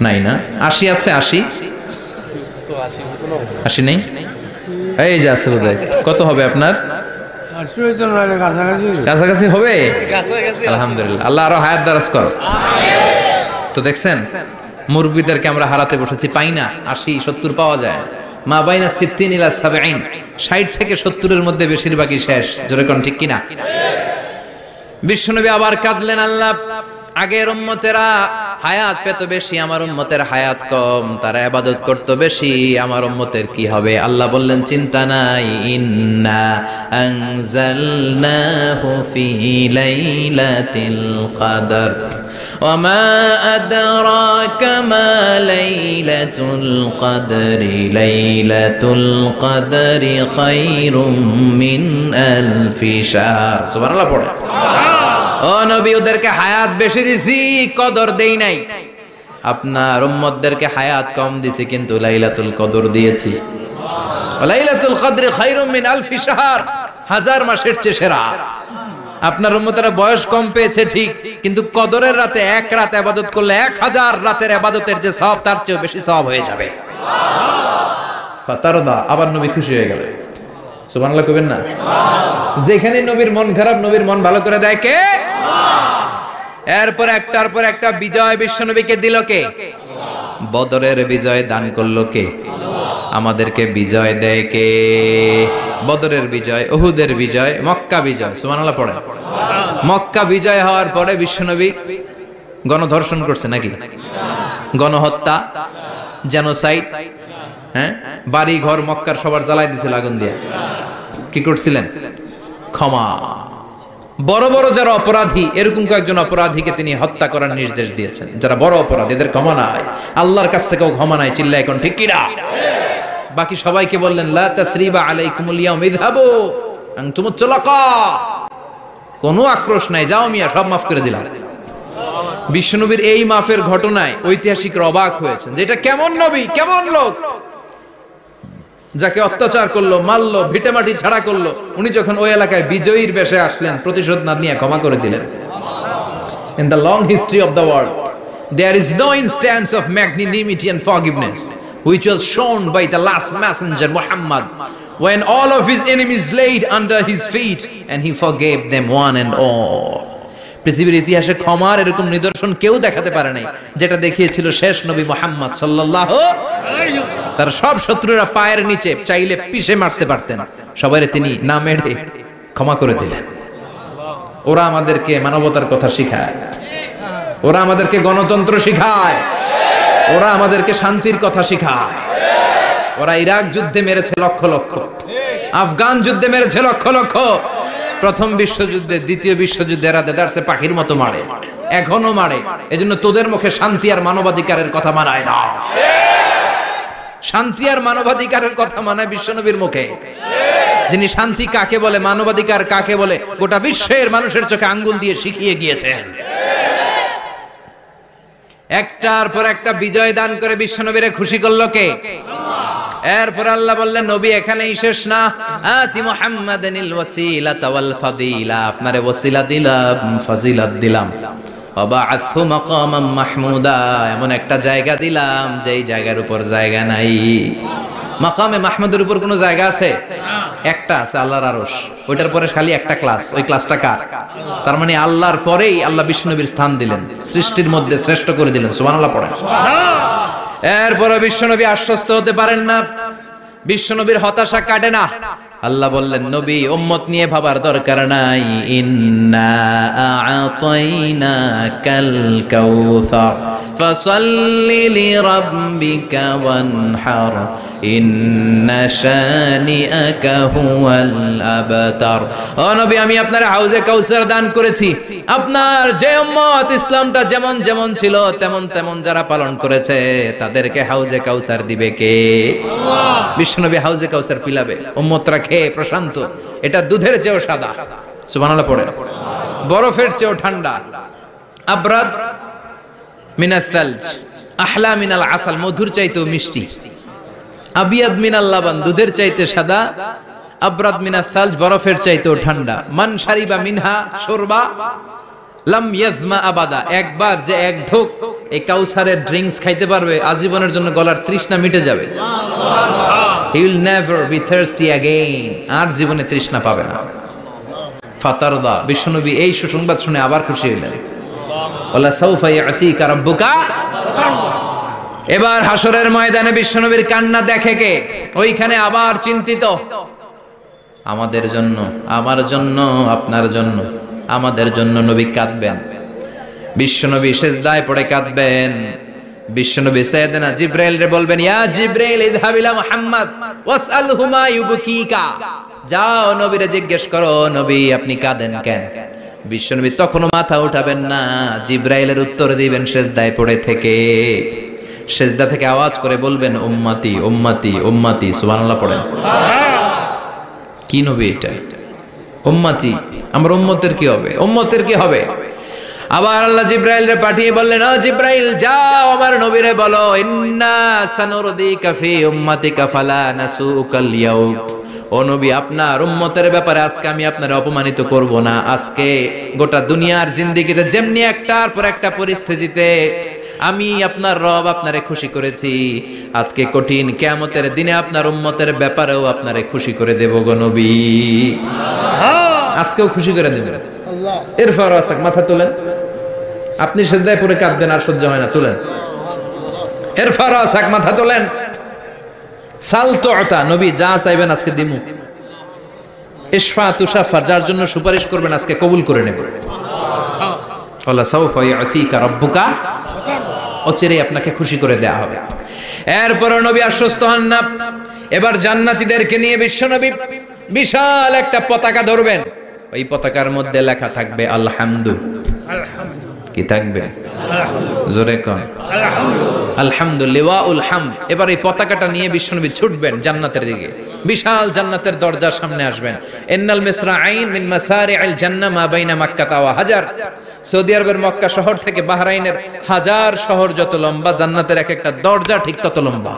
Speaker 1: নাই না? 80 আছে? 80 নেই? এই যে আছে বোধহয়। কত হবে আপনার? কাছাকাছি হবে। আলহামদুলিল্লাহ, আল্লাহ আরো হায়াত দারাজ কর। তো দেখছেন মুরব্বীদেরকে আমরা হারাতে বসেছি, পাই না। 80-70 পাওয়া যায়। মা বাইনা 60 ইলা 70, 60 থেকে 70 এর মধ্যে বেশিরভাগই শেষ। জোরে কোন ঠিক কিনা? বিশ্বনবী আবার কাঁদলেন, আল্লাহ আগের উম্মতেরা হায়াত পেত বেশি, আমার উম্মতের হায়াত কম, তারা ইবাদত করত বেশি, আমার উম্মতের কি হবে? আল্লাহ বললেন চিন্তা নাই, ইন্না আনজালনাহু ফি লাইলাতিল কদর ওয়া মা আদরাকা মা লাইলাতুল কদরি লাইলাতুল কদরি খায়রুম মিন আলফি শাহর। সুবহানাল্লাহ পড়ে। ও নবী, ওদেরকে হায়াত বেশি দিছি, কদর দেই নাই। আপনার উম্মতদেরকে হায়াত কম দিছি, কিন্তু লাইলাতুল কদর দিয়েছি। লাইলাতুল কদর খায়রুম মিন আলফি শাহর, 1000 মাসের চেয়ে সেরা। আপনার উম্মতেরা বয়স কম পেয়েছে ঠিক, কিন্তু কদরের রাতে এক রাত ইবাদত করলে 1000 রাতের ইবাদতের যে সওয়াব তার চেয়ে বেশি সওয়াব হয়ে যাবে। ফাতারদা, আবার নবী খুশি হয়ে গেলেন। সুবহানাল্লাহ কইবেন না? যেখানে নবীর মন খারাপ, নবীর মন ভালো করে দেয় কে? এরপর একটার পর একটা বিজয় বিশ্বনবীকে দিল কে? বদরের বিজয় দান করলো কে? আমাদেরকে বিজয় দেয় কে? বদরের বিজয়, উহুদের বিজয়, মক্কা বিজয়। সুবহানাল্লাহ পড়ে। মক্কা বিজয় হওয়ার পরে বিশ্বনবী গণধর্ষণ করছে নাকি? গণহত্যা, জেনোসাইড, হ্যাঁ, বাড়ি ঘর মক্কার সবার জ্বালাই দিয়েছিল আগুন দিয়ে। কি করছিলেন? ক্ষমা। বড় বড় যারা অপরাধী, এরকম কয়েকজন অপরাধীকে তিনি হত্যা করার নির্দেশ দিয়েছেন। যারা বড় অপরাধী, এদের ক্ষমা নাই, আল্লাহর কাছ থেকেও ক্ষমা নাই। চিল্লা এখন ঠিক কিনা? বাকি সবাইকে বললেন লা তাসরিবা আলাইকুমুল ইয়াউম ইযহাবু আনতুমুত তুলাকা, কোনো আক্রোশ নাই, যাও মিয়া, সব মাফ করে দিলাম। বিশ্বনবীর এই মাফের ঘটনায় ঐতিহাসিকরা অবাক হয়েছেন যে এটা কেমন নবী, কেমন লোক, যাকে অত্যাচার করলো, মারলো, ভিটেমাটি ছাড়া করলো, উনি যখন ওই এলাকায় বিজয়ীর বেশে আসলেন, প্রতিশোধ না নিয়ে ক্ষমা করে দিলেন। In the long history of the world, there is no instance of magnanimity and forgiveness which was shown by the last messenger Muhammad, when all of his enemies laid under his feet and he forgave them one and all. পৃথিবীর ইতিহাসে ক্ষমার এরকম নিদর্শন কেউ দেখাতে পারে নাই, যেটা দেখিয়েছিল শেষ নবী মুহাম্মদ সাল্লাল্লাহু আলাইহি ওয়াসাল্লাম। তার সব শত্রুরা পায়ের নিচে চাইলে পিষে মারতে পারতেন, সবাইরে তিনি না মেরে ক্ষমা করে দিলেন। ওরা আমাদেরকে মানবতার কথা শিখায়, ওরা আমাদেরকে গণতন্ত্র শিখায়, ওরা আমাদেরকে শান্তির কথা শিখায়। ওরা ইরাক যুদ্ধে মেরেছে লক্ষ লক্ষ, আফগান যুদ্ধে মেরেছে লক্ষ লক্ষ, প্রথম বিশ্বযুদ্ধে, দ্বিতীয় বিশ্বযুদ্ধে এরা দেদারসে পাখির মতো মারে, এখনো মারে। এজন্য তোদের মুখে শান্তি আর মানবাধিকারের কথা মানায় না। শান্তি আর মানবাধিকারের কথা মানায় বিশ্বনবীর মুখে, যিনি শান্তি কাকে বলে, মানবাধিকার কাকে বলে, গোটা বিশ্বের মানুষের চোখে আঙ্গুল দিয়ে শিখিয়ে গিয়েছেন। একটার পর একটা বিজয় দান করে বিশ্বনবীরে খুশি করলো কে? এরপর আল্লাহ বললেন নবী এখানেই শেষ না, আতি মুহাম্মাদানিল ওয়াসিলাতা ওয়াল ফাদিলা, আপনারে ওয়াসিলা দিলাম, ফাজিলাত দিলাম, ওয়াবা'আথহু মাকামান মাহমুদা, এমন একটা জায়গা দিলাম যেই জায়গার উপর জায়গা নাই। মাকামে মাহমুদের উপর কোনো জায়গা আছে? একটা আছে, আল্লাহর আরশ। ওইটার পরে খালি একটা ক্লাস, ওই ক্লাসটা কার? তার মানে আল্লাহর পরেই আল্লাহ বিশ্বনবীর স্থান দিলেন, সৃষ্টির মধ্যে শ্রেষ্ঠ করে দিলেন। সুবহানাল্লাহ পড়েন। এরপরে বিশ্বনবী আশ্বস্ত হতে পারেন না, বিশ্বনবীর হতাশা কাটে না। আল্লাহ বললেন নবী উম্মত নিয়ে ভাবার দরকার নাই, ইন্না আ'তাইনাকাল কাউসার ফাসাল্লি লিরাব্বিকা ওয়ানহার ইন্না শানিআকা হুয়াল আবতার। ও নবী আমি আপনার হাউজে কাউসার দান করেছি, আপনার যে উম্মত ইসলামটা যেমন যেমন ছিল তেমন তেমন যারা পালন করেছে তাদেরকে হাউজে কাউসার দিবে কে? আল্লাহ। বিশ্বনবী হাউজে কাউসার পিলাবে, উম্মতরা খেয়ে প্রশান্ত। এটা দুধের চেয়েও সাদা, সুবহানাল্লাহ পড়ে, বরফের চেয়েও ঠান্ডা, আবরাদ মিনাস সালজ আহলা মিনাল আসাল, মধুর চাইতেও মিষ্টি, আবিয়াদ মিনাল লাবান, দুধের চাইতে সাদা, আবরাদ মিনাস সালজ, বরফের চাইতেও ঠান্ডা। মান শারিবা মিনহা শুরবা লাম ইয়াজমা আবাদা, একবার যে এক ঢোক এই কাউসারের ড্রিঙ্কস খাইতে পারবে আজীবনের জন্য গলার তৃষ্ণা মিটে যাবে। He will never be thirsty again, আর জীবনে তৃষ্ণা পাবে না। ফাতারদা, বিশ্বনবী এই সুসংবাদ শুনে আবার খুশি হলেন। ওয়ালা সাউফা ইয়াতিকা রাব্বুকা। এবার হাসরের ময়দানে বিশ্বনবীর কান্না দেখে কে? ওইখানে আবার চিন্তিত, আমাদের জন্য, আমার জন্য, আপনার জন্য, আমাদের জন্য নবী কাঁদবেন। বিশ্বনবী সিজদায় পড়ে কাঁদবেন। বিশ্বনবী সাইয়েদনা জিবরাইল রে বলবেন, ইয়া জিবরাইল ইযহাব ইলা মুহাম্মদ ওয়াসআলহু মা ইউবকিকা, যাও নবীরে জিজ্ঞেস করো নবী আপনি কাঁদেন কেন? বিশ্বনবী তখনও মাথা উঠাবেন না, জিবরাইলের উত্তর দিবেন সিজদায় পড়ে থেকে। সিজদা থেকে আওয়াজ করে বলবেন উম্মতি উম্মতি উম্মতি। সুবহানাল্লাহ পড়েন। কি নবী এটা? উম্মতি, আমার উম্মতের কি হবে? উম্মতের কি হবে? আবার আল্লাহ জিবরাইলরে পাঠিয়ে বললেন, ও জিবরাইল যাও আমার নবীরে বলো, ইন্না সানুরদিকা ফি উম্মাতিকা ফালা নাসুকাল ইয়াউম। ও নবী আপনার উম্মতের ব্যাপারে আজকে আমি আপনার অপমানিত করব না। আজকে গোটা দুনিয়ার জিন্দেগিতে যেমনি একটার পর একটা পরিস্থিতিতে আমি আপনার রব আপনারে খুশি করেছি, আজকে কঠিন কিয়ামতের দিনে আপনার উম্মতের ব্যাপারেও আপনারে খুশি করে দেব গো নবী। আজকেও খুশি করে দেবেন। আল্লাহ। এরপর আসাক মাথা তোলেন, আপনি সিজদায় পড়ে কাঁদবেন আর সহ্য হয় না, তুলেন। এরপর আসাক মাথা তোলেন। সাল তুতা, নবী যা চাইবেন আজকে দিমু। ইশফা তুশাফা, যার জন্য সুপারিশ করবেন আজকে কবুল করে নেব। ওয়ালা সাউফা ইয়াতিকা রাব্বুকা, অচিরে আপনাকে খুশি করে দেয়া হবে। এরপর নবী আশ্বস্ত হন না। এবার জান্নাতীদেরকে নিয়ে বিশ্বনবী বিশাল একটা পতাকা ধরবেন। ওই পতাকার মধ্যে লেখা থাকবে আলহামদু। কি থাকবে? জোরে কোন আলহামদুলিল্লাহ ওয়াল হামদ। এবার এই পতাকাটা নিয়ে বিশ্বনবী ছুটবেন জান্নাতের দিকে। বিশাল জান্নাতের দরজার সামনে আসবেন। ইন্নাল মিসরাঈন মিন মাসারি'আল জান্নাহ মা বাইনা মাক্কাহ ওয়া হাজার। সৌদি আরবের মক্কা শহর থেকে বাহরাইনের হাজার শহর যত লম্বা, জান্নাতের এক একটা দরজা ঠিক তত লম্বা।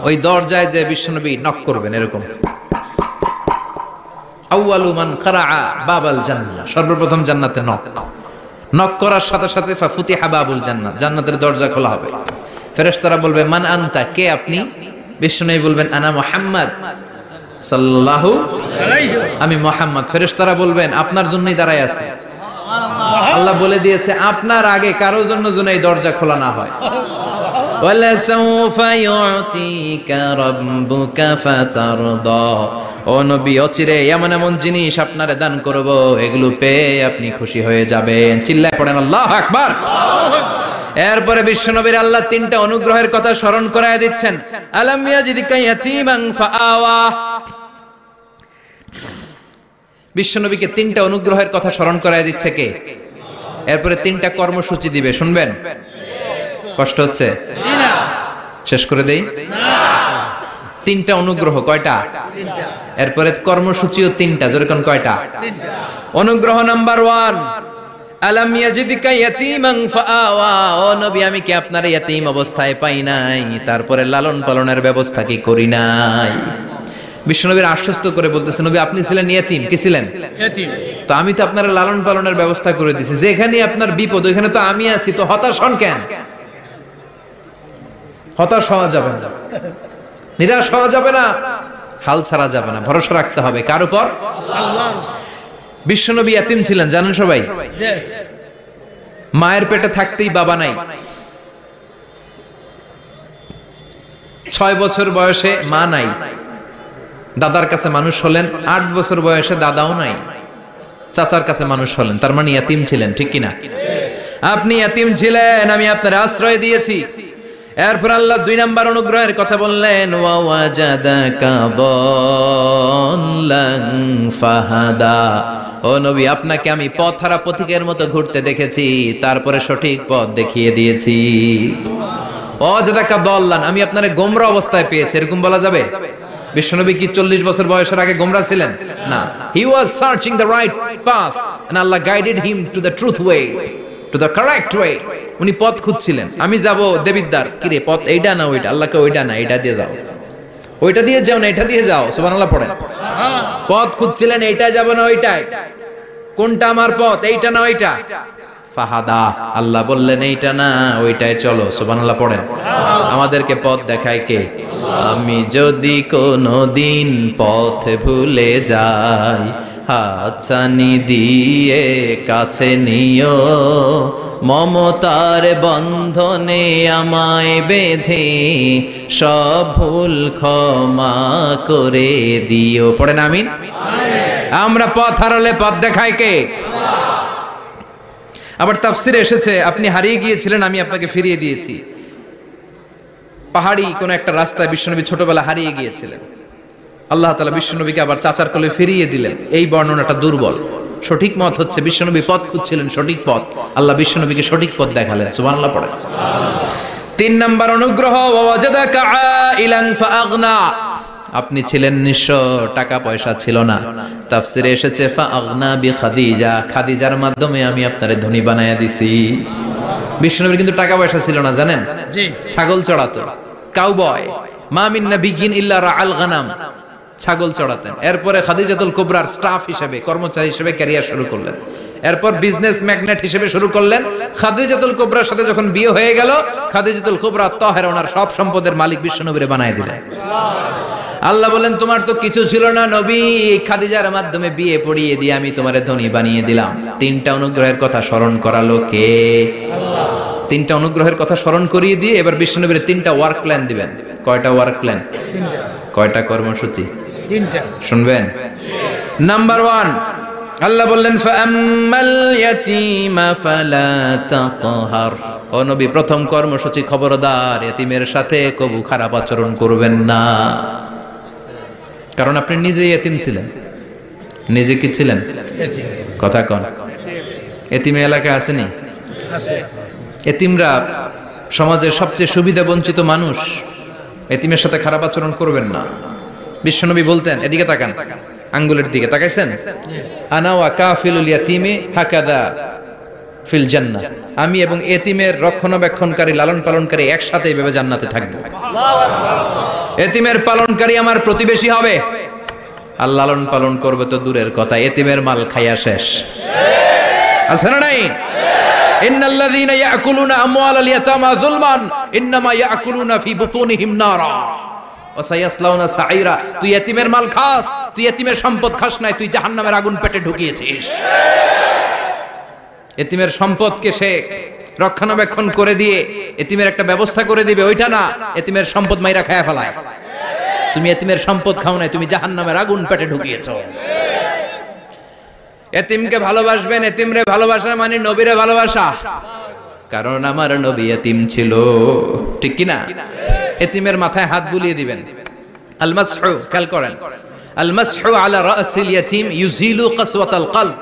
Speaker 1: ওই দরজায় যে বিশ্বনবী নক করবেন এরকম, আউয়ালু মান কারাআ বাবাল জান্নাহ, সর্বপ্রথম জান্নাতে নক। নক করার সাথে সাথে ফাফুতিহা বাবুল জান্নাহ, জান্নাতের দরজা খোলা হবে। ফেরেশতারা বলবে মান আনতা, কে আপনি? বিশ্বনবী বলবেন আনা মুহাম্মদ সাল্লাল্লাহু আলাইহি, আমি মুহাম্মদ। ফেরেশতারা বলবেন আপনার জন্যই দাঁড়ায় আছি। আল্লাহ বলে দিয়েছে আপনার আগে কারো জন্য যেন এই দরজা খোলা না হয়। ওয়ালা সাউফা ইউতিকা রাব্বুকা ফাতারদা, ও নবী অচিরে এমন এমন জিনিস আপনারে দান করব, এগুলো পেয়ে আপনি খুশি হয়ে যাবেন। চিল্লায় পড়েন আল্লাহু আকবার। এরপরে বিশ্বনবীর আল্লাহ তিনটা অনুগ্রহের কথা স্মরণ করায় দিচ্ছেন। আলাম ইয়াজিদকা ইয়াতীমান ফাআওয়া, বিশ্বনবীকে তিনটা অনুগ্রহের কথা স্মরণ করায় দিচ্ছে কে? এরপরে তিনটা কর্মসূচি দিবে, শুনবেন? কষ্ট হচ্ছে? শেষ করে দেই। তিনটা অনুগ্রহ, কয়টা? এরপরে কর্মসূচিও তিনটা, যেরকম কয়টা? অনুগ্রহ নাম্বার 1, আলাম ইয়াজিদকা ইয়াতীমান ফাআওয়া, ও নবী আমি কি আপনার ইয়াতীম অবস্থায় পাই নাই, তারপরে লালন পালনের ব্যবস্থা কি করি নাই? বিশ্বনবীর আশ্বস্ত করে বলতেছে, নবী আপনি ছিলেন ইয়াতীম, কি ছিলেন?
Speaker 2: ইয়াতীম।
Speaker 1: তো আমি তো আপনার লালন পালনের ব্যবস্থা করে দিয়েছি, যেখানে আপনার বিপদ ওইখানে তো আমি আছি, তো হতাশ হন কেন? হতাশ হওয়া যাবে না, নিরাশ হওয়া যাবে না, হাল ছাড়া যাবে না, ভরসা রাখতে হবে কার উপর?
Speaker 2: আল্লাহ।
Speaker 1: বিশ্বনবী ইয়াতীম ছিলেন জানেন সবাই।
Speaker 2: জি।
Speaker 1: মায়ের পেটে থাকতেই বাবা নাই, 6 বছর বয়সে মা নাই, দাদার কাছে মানুষ হলেন, 8 বছর বয়সে দাদাও নাই, চাচার কাছে মানুষ হলেন, তার মানে ইয়াতীম ছিলেন, ঠিক কিনা? আপনি ইয়াতীম ছিলেন, আমি আপনার আশ্রয় দিয়েছি। এরপর আল্লাহ 2 নাম্বার অনুগ্রহের কথা বললেন, ওয়া ওয়াজাদাকা দাল্লান ফাহাদা, ও নবী আপনাকে আমি পথহারা পথিকের মতো ঘুরতে দেখেছি, তারপরে সঠিক পথ দেখিয়ে দিয়েছি। ওয়াজাদাকা দাল্লান, আমি আপনারে গোমরা অবস্থায় পেয়েছি, এরকম বলা যাবে? বিশ্বনবী কি 40 বছর বয়সের আগে গোমরা ছিলেন? না, he was searching the right path and Allah guided him to the truth way, to the correct way. উনি পথ খুঁজছিলেন, আমি যাব দেবিদ্দার, কি রে পথ এইটা না ওইটা? আল্লাহকে ওইটা না এইটা দিয়ে যাও, ওইটা দিয়ে যাও না এটা দিয়ে যাও, সুবহানাল্লাহ পড়েন। পথ খুঁজছিলেন, এইটা যাব না ওইটাই, কোনটা আমার পথ, এইটা না ওইটা? ফাহাদা, আল্লাহ বললেন এইটা না ওইটাই চলো, সুবহানাল্লাহ পড়েন। আমাদেরকে পথ দেখায় কে? আমি যদি কোনদিন পথ ভুলে যাই, হাতছানি দিয়ে কাছে নিও, মমতার বন্ধনে আমায় বেঁধে সব ভুল ক্ষমা করে দিও, পড়েন আমিন। আমরা পথ হারালে পথ দেখায় কে? আবার তাফসিরে এসেছে, আপনি হারিয়ে গিয়েছিলেন, আমি আপনাকে ফিরিয়ে দিয়েছি। পাহাড়ি কোন একটা রাস্তায় বিশ্বনবী ছোটবেলা হারিয়ে গিয়েছিলেন, আল্লাহ তাআলা বিশ্বনবীকে আবার চাচার কোলে ফিরিয়ে দিলেন। এই বর্ণনাটা দুর্বল, সঠিক মত হচ্ছে বিশ্বনবী পথ খুঁজছিলেন, সঠিক পথ, আল্লাহ বিশ্বনবীকে সঠিক পথ দেখালেন, সুবহানাল্লাহ পড়ে। 3 নাম্বার অনুগ্রহ, ওয়াজাদাকা আইলান ফাআগনা, আপনি ছিলেন নিঃস্ব, টাকা পয়সা ছিল না। তাফসিরে এসেছে ফাআগনা বিখাদিজা, খাদিজার মাধ্যমে আমি আপনারে ধনী বানায়া দিছি। বিশ্বনবীর কিন্তু টাকা পয়সা ছিল না জানেন,
Speaker 2: জি।
Speaker 1: ছাগল চড়াতো, কাউবয়, মা মিন নাবিয়্যিন ইল্লা রাআল গানাম, ছাগল চড়াতেন। এরপরে খাদিজাতুল কুবরার স্টাফ হিসেবে, কর্মচারী হিসেবে ক্যারিয়ার শুরু করলেন। এরপর বিজনেস ম্যাগনেট হিসেবে শুরু করলেন। খাদিজাতুল কুবরার সাথে যখন বিয়ে হয়ে গেল, খাদিজাতুল কুবরা তাহেরা ওনার সব সম্পদের মালিক বিশ্বনবীরে বানায় দিলেন। আল্লাহ বলেন তোমার তো কিছু ছিল না নবী, খাদিজার মাধ্যমে বিয়ে পড়িয়ে দিয়ে আমি তোমারে ধনী বানিয়ে দিলাম। 3টা অনুগ্রহের কথা স্মরণ করালো কে? আল্লাহ। 3টা অনুগ্রহের কথা স্মরণ করিয়ে দিয়ে এবার বিশ্বনবীর 3টা ওয়ার্ক প্ল্যান দিবেন। কয়টা ওয়ার্ক প্ল্যান?
Speaker 2: 3টা।
Speaker 1: কয়টা কর্মসূচি?
Speaker 2: 3টা।
Speaker 1: শুনবেন। নাম্বার 1, আল্লাহ বললেন ফাআম্মাল ইয়াতীমা ফালা তাকহার, ও নবী প্রথম কর্মসূচি খবরদার, এতিমের সাথে কবু খারাপ আচরণ করবেন না। কারণ আপনি নিজেই এতিম ছিলেন। নিজে কি ছিলেন? কথা কন। এতিমে এলাকায় আসেনি? এতিমরা সমাজের সবচেয়ে সুবিধা বঞ্চিত মানুষ, এতিমের সাথে খারাপ আচরণ করবেন না। বিশ্বনবী বলতেন, এদিকে তাকান, আঙ্গুলের দিকে তাকাইছেন, আনা ওয়া কাফিলুল ইয়াতীমি হাকাদা ফিল জান্নাহ, আমি এবং এতিমের রক্ষণাবেক্ষণকারী লালন পালনকারী একসাথে এইভাবে জান্নাতে থাকবো। এতিমের পালনকারী আমার প্রতিবেশী হবে, আর লালন পালন করবে তো দূরের কথা, এতিমের মাল খাইয়া শেষ। আছে না নাই? ইন্নাল্লাযীনা ইয়াকুলুনা আমওয়ালাল ইয়াতামা যুলমান ইন্নামা ইয়াকুলুনা ফি বুতুনিহিম নারা ওয়া সায়াসলাউনা সাঈরা। তুই এতিমের মাল খাস, তুই এতিমের সম্পদ খাস নাই, তুই জাহান্নামের আগুন পেটে ঢুকিয়েছিস। এতিমের সম্পদকে সে রক্ষণাবেক্ষণ করে দিয়ে এতিমের একটা ব্যবস্থা করে দিবে, ওইটা না, এতিমের সম্পদ মাইরা খায়া ফেলায়। তুমি এতিমের সম্পদ খাও নাই, তুমি জাহান্নামের আগুন পেটে ঢুকিয়েছো। এতিমকে ভালোবাসবেন, এতিমরে ভালোবাসা মানে নবীরে ভালোবাসা, কারণ আমার নবী এতিম ছিল, ঠিক কি না? এতিমের মাথায় হাত বুলিয়ে দিবেন। আল মাসহু, খেয়াল করেন, আল মাসহু আলা রাসিল ইয়াতীম ইউজিলু কাসওয়াতাল কলব।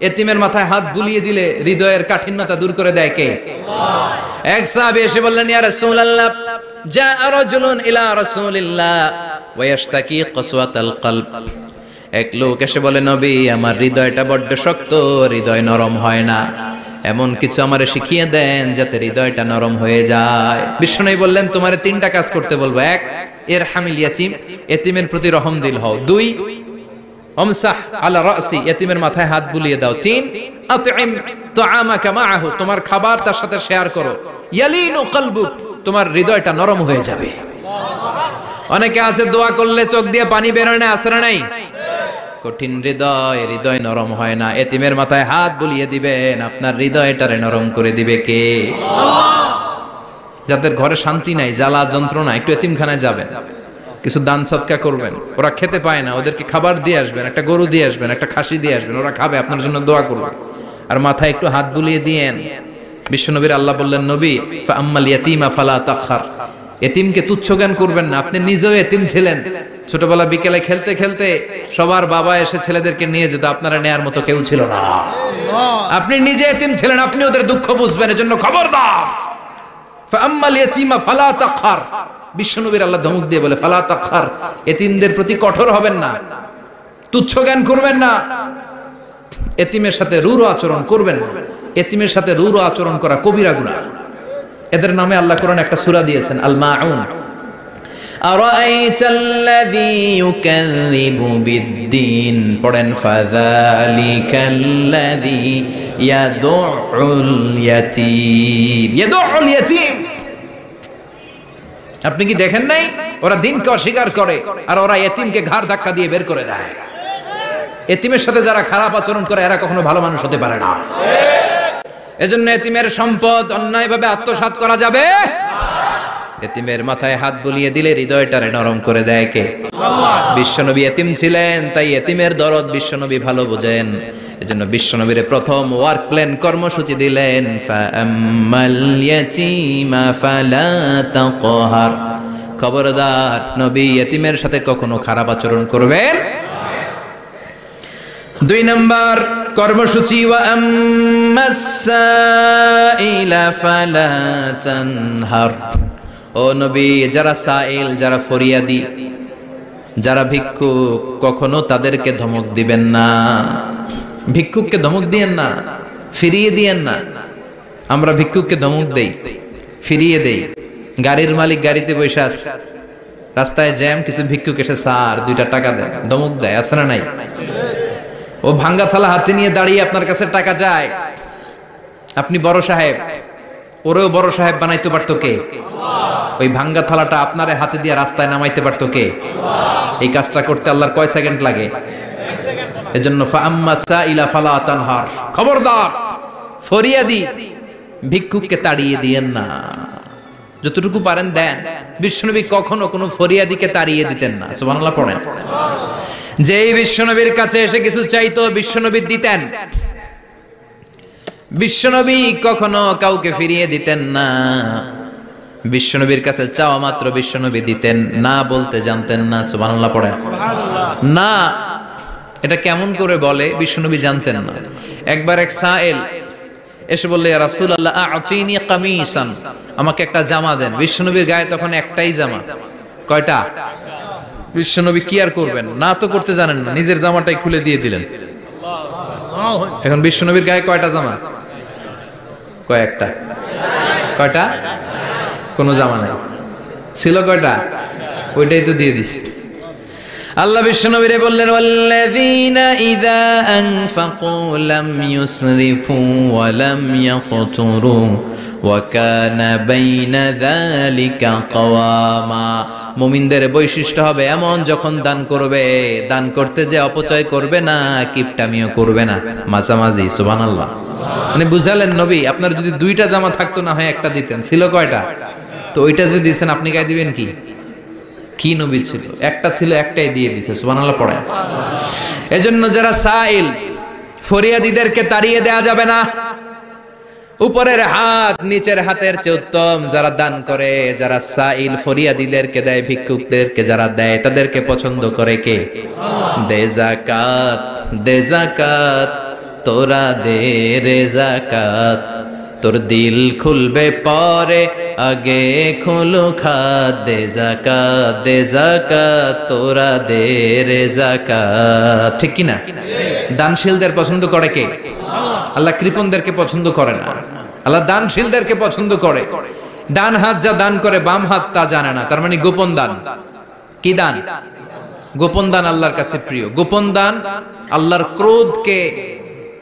Speaker 1: এতিমের মাথায় হাত বুলিয়ে দিলে হৃদয়ের কাঠিন্যতা দূর করে দেয় কে? আল্লাহ। এক সাহাবী এসে বললেন, ইয়া রাসূলুল্লাহ, জাআ রাজুলুন ইলা রাসূলিল্লাহ ওয়া ইয়াশতাকি কাসওয়াতাল কলব। এক লোক এসে বলে, নবী আমার হৃদয়টা বড্ড শক্ত, হৃদয় নরম হয় না, এমন কিছু আমারে শিখিয়ে দেন যাতে হৃদয়টা নরম হয়ে যায়। বিষ্ণু বললেন, তোমারে 3টা কাজ করতে বলবো। 1, এর হামিল ইয়াতিম, এতিমের প্রতি রহম দিল হও। 2, আমসাহ আলা রাসি, এতিমের মাথায় হাত বুলিয়ে দাও। 3, আতইম তুআমাকা মাআহু, তোমার খাবার তার সাথে শেয়ার করো। ইয়ালিনু কলবুক, তোমার হৃদয়টা নরম হয়ে যাবে। অনেকে আছে দোয়া করলে চোখ দিয়ে পানি বের হয় না, আছে না নাই? কঠিন হৃদয়, হৃদয় নরম হয় না। এতিমের মাথায় হাত বুলিয়ে দিবেন, আপনার হৃদয়টারে নরম করে দিবে কে? যাদের ঘরে শান্তি নাই, জ্বালা যন্ত্রণা, একটু এতিমখানায় যাবেন, কিছু দান সদকা করবেন। ওরা খেতে পায় না, ওদেরকে খাবার দিয়ে আসবেন, একটা গরু দিয়ে আসবেন, একটা খাসি দিয়ে আসবেন, ওরা খাবে, আপনার জন্য দোয়া করবে। আর মাথায় একটু হাত বুলিয়ে দিয়েন। বিশ্বনবীর আল্লাহ বললেন, নবী ফাআম্মাল ইয়াতীমা ফালা তাখহার, এতিমকে তুচ্ছ জ্ঞান করবেন না। আপনি নিজেও এতিম ছিলেন, ছোটবেলা বিকেলে খেলতে খেলতে সবার বাবা এসে ছেলেদেরকে নিয়ে যেত, আপনারা নেয়ার মতো কেউ ছিল না। আপনি নিজে এতিম ছিলেন, আপনি ওদের দুঃখ বুঝবেন, এজন্য খবরদার। ফাআম্মাল ইয়াতীমা ফালা তাখহার, বিশ্বনবীর আল্লাহ ধমক দিয়ে বলে, ফালা তাখহার, এতিমদের প্রতি কঠোর হবেন না, তুচ্ছ জ্ঞান করবেন না, এতিমের সাথে রূঢ় আচরণ করবেন না। এতিমের সাথে রূঢ় আচরণ করা কবিরা গুনাহ। এদের নামে আল্লাহ কোরআনে একটা সূরা দিয়েছেন, আল মাউন। আরাআইতাল্লাযী ইউকাযযিবু বিদ্দীন, পড়েন, ফাযালিকাল্লাযী ইয়াদুউল ইয়াতীম, ইয়াদুউল ইয়াতীম। আপনি কি দেখেন নাই ওরা দিনকে অস্বীকার করে আর ওরা এতিমকে ঘাড় ধাক্কা দিয়ে বের করে দেয়। এতিমের সাথে যারা খারাপ আচরণ করে এরা কখনো ভালো মানুষ হতে পারে না। এজন্য এতিমের সম্পদ অন্যায়ভাবে আত্মসাৎ করা যাবে না। এতিমের মাথায় হাত বুলিয়ে দিলে হৃদয়টারে নরম করে দেয় কে? আল্লাহ। বিশ্বনবী এতিম ছিলেন, তাই এতিমের দরদ বিশ্বনবী ভালো বোঝেন। এজন্য বিশ্বনবীর প্রথম ওয়ার্ক প্ল্যান কর্মসূচি দিলেন, ফাআম্মাল ইয়াতীমা ফালা তাকহার, খবরদার নবী এতিমের সাথে কখনো খারাপ আচরণ করবেন। 2 নাম্বার কর্মসূচি, ওয়া আম্মাস সাইলা ফালা তানহার, ও নবী যারা সাইল, যারা ফরিয়াদি, যারা ভিক্ষুক, কখনো তাদেরকে ধমক দিবেন না। ভিক্ষুককে ধমক দিয়েন না, ফিরিয়ে দিয়েন না। আমরা ভিক্ষুককে ধমক দেই, ফিরিয়ে দেই। গাড়ির মালিক গাড়িতে বসে আছে, রাস্তায় জ্যাম, কিছু ভিক্ষুক এসে স্যার 2টা টাকা দেয়, ধমক দেয়, আছে না নাই? ও ভাঙ্গা থালা হাতে নিয়ে দাঁড়িয়ে আপনার কাছে টাকা চায়। আপনি বড় সাহেব, ওরেও বড় সাহেব বানাইতে পারতো কে? ওই ভাঙ্গা থালাটা আপনারে হাতে দিয়ে রাস্তায় নামাইতে পারতো কে? এই কাজটা করতে আল্লাহর কয় সেকেন্ড লাগে? এজন্য ফাআম্মাস সাইলা ফালা তানহার, খবরদার ফরিয়াদি ভিক্ষুককে তাড়িয়ে দিয়েন না। যতটুকু পারেন দেন। বিশ্বনবী কখনো কোনো ফরিয়াদিকে তাড়িয়ে দিতেন না। সুবহানাল্লাহ পড়েন। যেই বিশ্বনবীর কাছে এসে কিছু চাইতো বিশ্বনবী দিতেন। বিশ্বনবী কখনো কাউকে ফিরিয়ে দিতেন না। বিশ্বনবীর কাছে চাওয়া মাত্র বিশ্বনবী দিতেন, না বলতে জানতেন না। সুবহানাল্লাহ পড়েন। না এটা কেমন করে বলে বিশ্বনবী জানতেন না। একবার এক সাইল এসে বললে, ইয়া রাসূলুল্লাহ আ'তিনি কামিসান, আমাকে একটা জামা দেন। বিশ্বনবীর গায়ে তখন একটাই জামা। কয়টা? বিশ্বনবী কি আর করবেন, না তো করতে জানেন না, নিজের জামাটাই খুলে দিয়ে দিলেন। এখন বিশ্বনবীর গায়ে কয়টা জামা? কয়েকটা। কয়টা? কোনো জামা নাই। ছিল কয়টা? ওইটাই তো দিয়ে দিস। আল্লাহ বিশ্বনবীরে বললেন, ওয়াল্লাযীনা ইযা আনফাকু লাম ইউসরিফু ওয়া লাম ইয়াকতুরু ওয়া কানা বাইনা যালিকা কাওয়ামা। মুমিনদের বৈশিষ্ট্য হবে এমন, যখন দান করবে, দান করতে যে অপচয় করবে না, কিপটামিও করবে না, মাঝামাঝি। সুবহানাল্লাহ। মানে বুঝালেন নবী, আপনার যদি 2টা জামা থাকতো না হয় একটা দিতেন। ছিল কয়টা? তো ওইটা যে দিয়েছেন আপনি গায়ে দিবেন কি? কি নবী ছিল? একটা ছিল, একটাই দিয়ে দিয়েছে। সুবহানাল্লাহ পড়েন। এজন্য যারা সাইল, ফরিয়াদিদেরকে তাড়িয়ে দেয়া যাবে না। উপরের হাত নিচের হাতের চেয়ে উত্তম। যারা দান করে, যারা সাইল ফরিয়াদিদেরকে দেয়, ভিক্ষুকদেরকে যারা দেয়, তাদেরকে পছন্দ করে কে? দে যাকাত, দে যাকাত, তোরা দে রে যাকাত, তোর দিল খুলবে পরে, আগে খুলো খাত, দে যাকাত তোরা দে রে যাকাত। ঠিক কি না? দানশীলদের পছন্দ করে কে? আল্লাহ কৃপণদেরকে পছন্দ করে না, আল্লাহ দানশীলদেরকে পছন্দ করে। ডান হাত যা দান করে বাম হাত তা জানে না, তার মানে গোপন দান। কি দান? গোপন দান আল্লাহর কাছে প্রিয়। গোপন দান আল্লাহর ক্রোধকে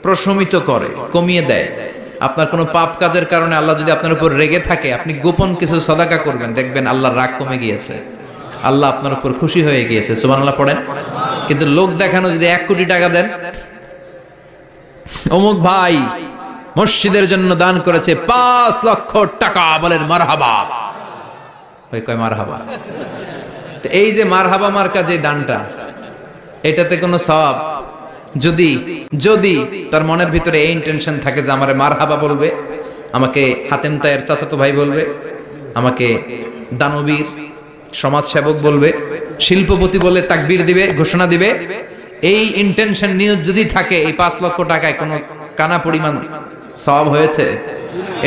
Speaker 1: প্রশমিত করে, কমিয়ে দেয়। আপনার কোনো পাপ কাজের কারণে আল্লাহ যদি আপনার উপর রেগে থাকে, আপনি গোপন কিছু সদাকা করবেন, দেখবেন আল্লাহর রাগ কমে গিয়েছে, আল্লাহ আপনার উপর খুশি হয়ে গিয়েছে। সুবহানাল্লাহ পড়েন। কিন্তু লোক দেখানো যদি 1 কোটি টাকা দেন, অমুক ভাই মসজিদের জন্য দান করেছে 5 লক্ষ টাকা, বলেন মারহাবা। ওই কয় মারহাবা। তো এই যে মারহাবা মার্কা যে দানটা, এটাতে কোনো সওয়াব যদি যদি তার মনের ভিতরে এই ইন্টেনশন থাকে যে আমারে মারহাবা বলবে, আমাকে হাতেম তায়ের চাচাতো ভাই বলবে, আমাকে দানবীর সমাজসেবক বলবে, শিল্পপতি বলে তাকবীর দিবে, ঘোষণা দিবে, এই ইন্টেনশন নিয়ত যদি থাকে, এই 5 লক্ষ টাকায় কোনো কানা পরিমাণ সওয়াব হয়েছে,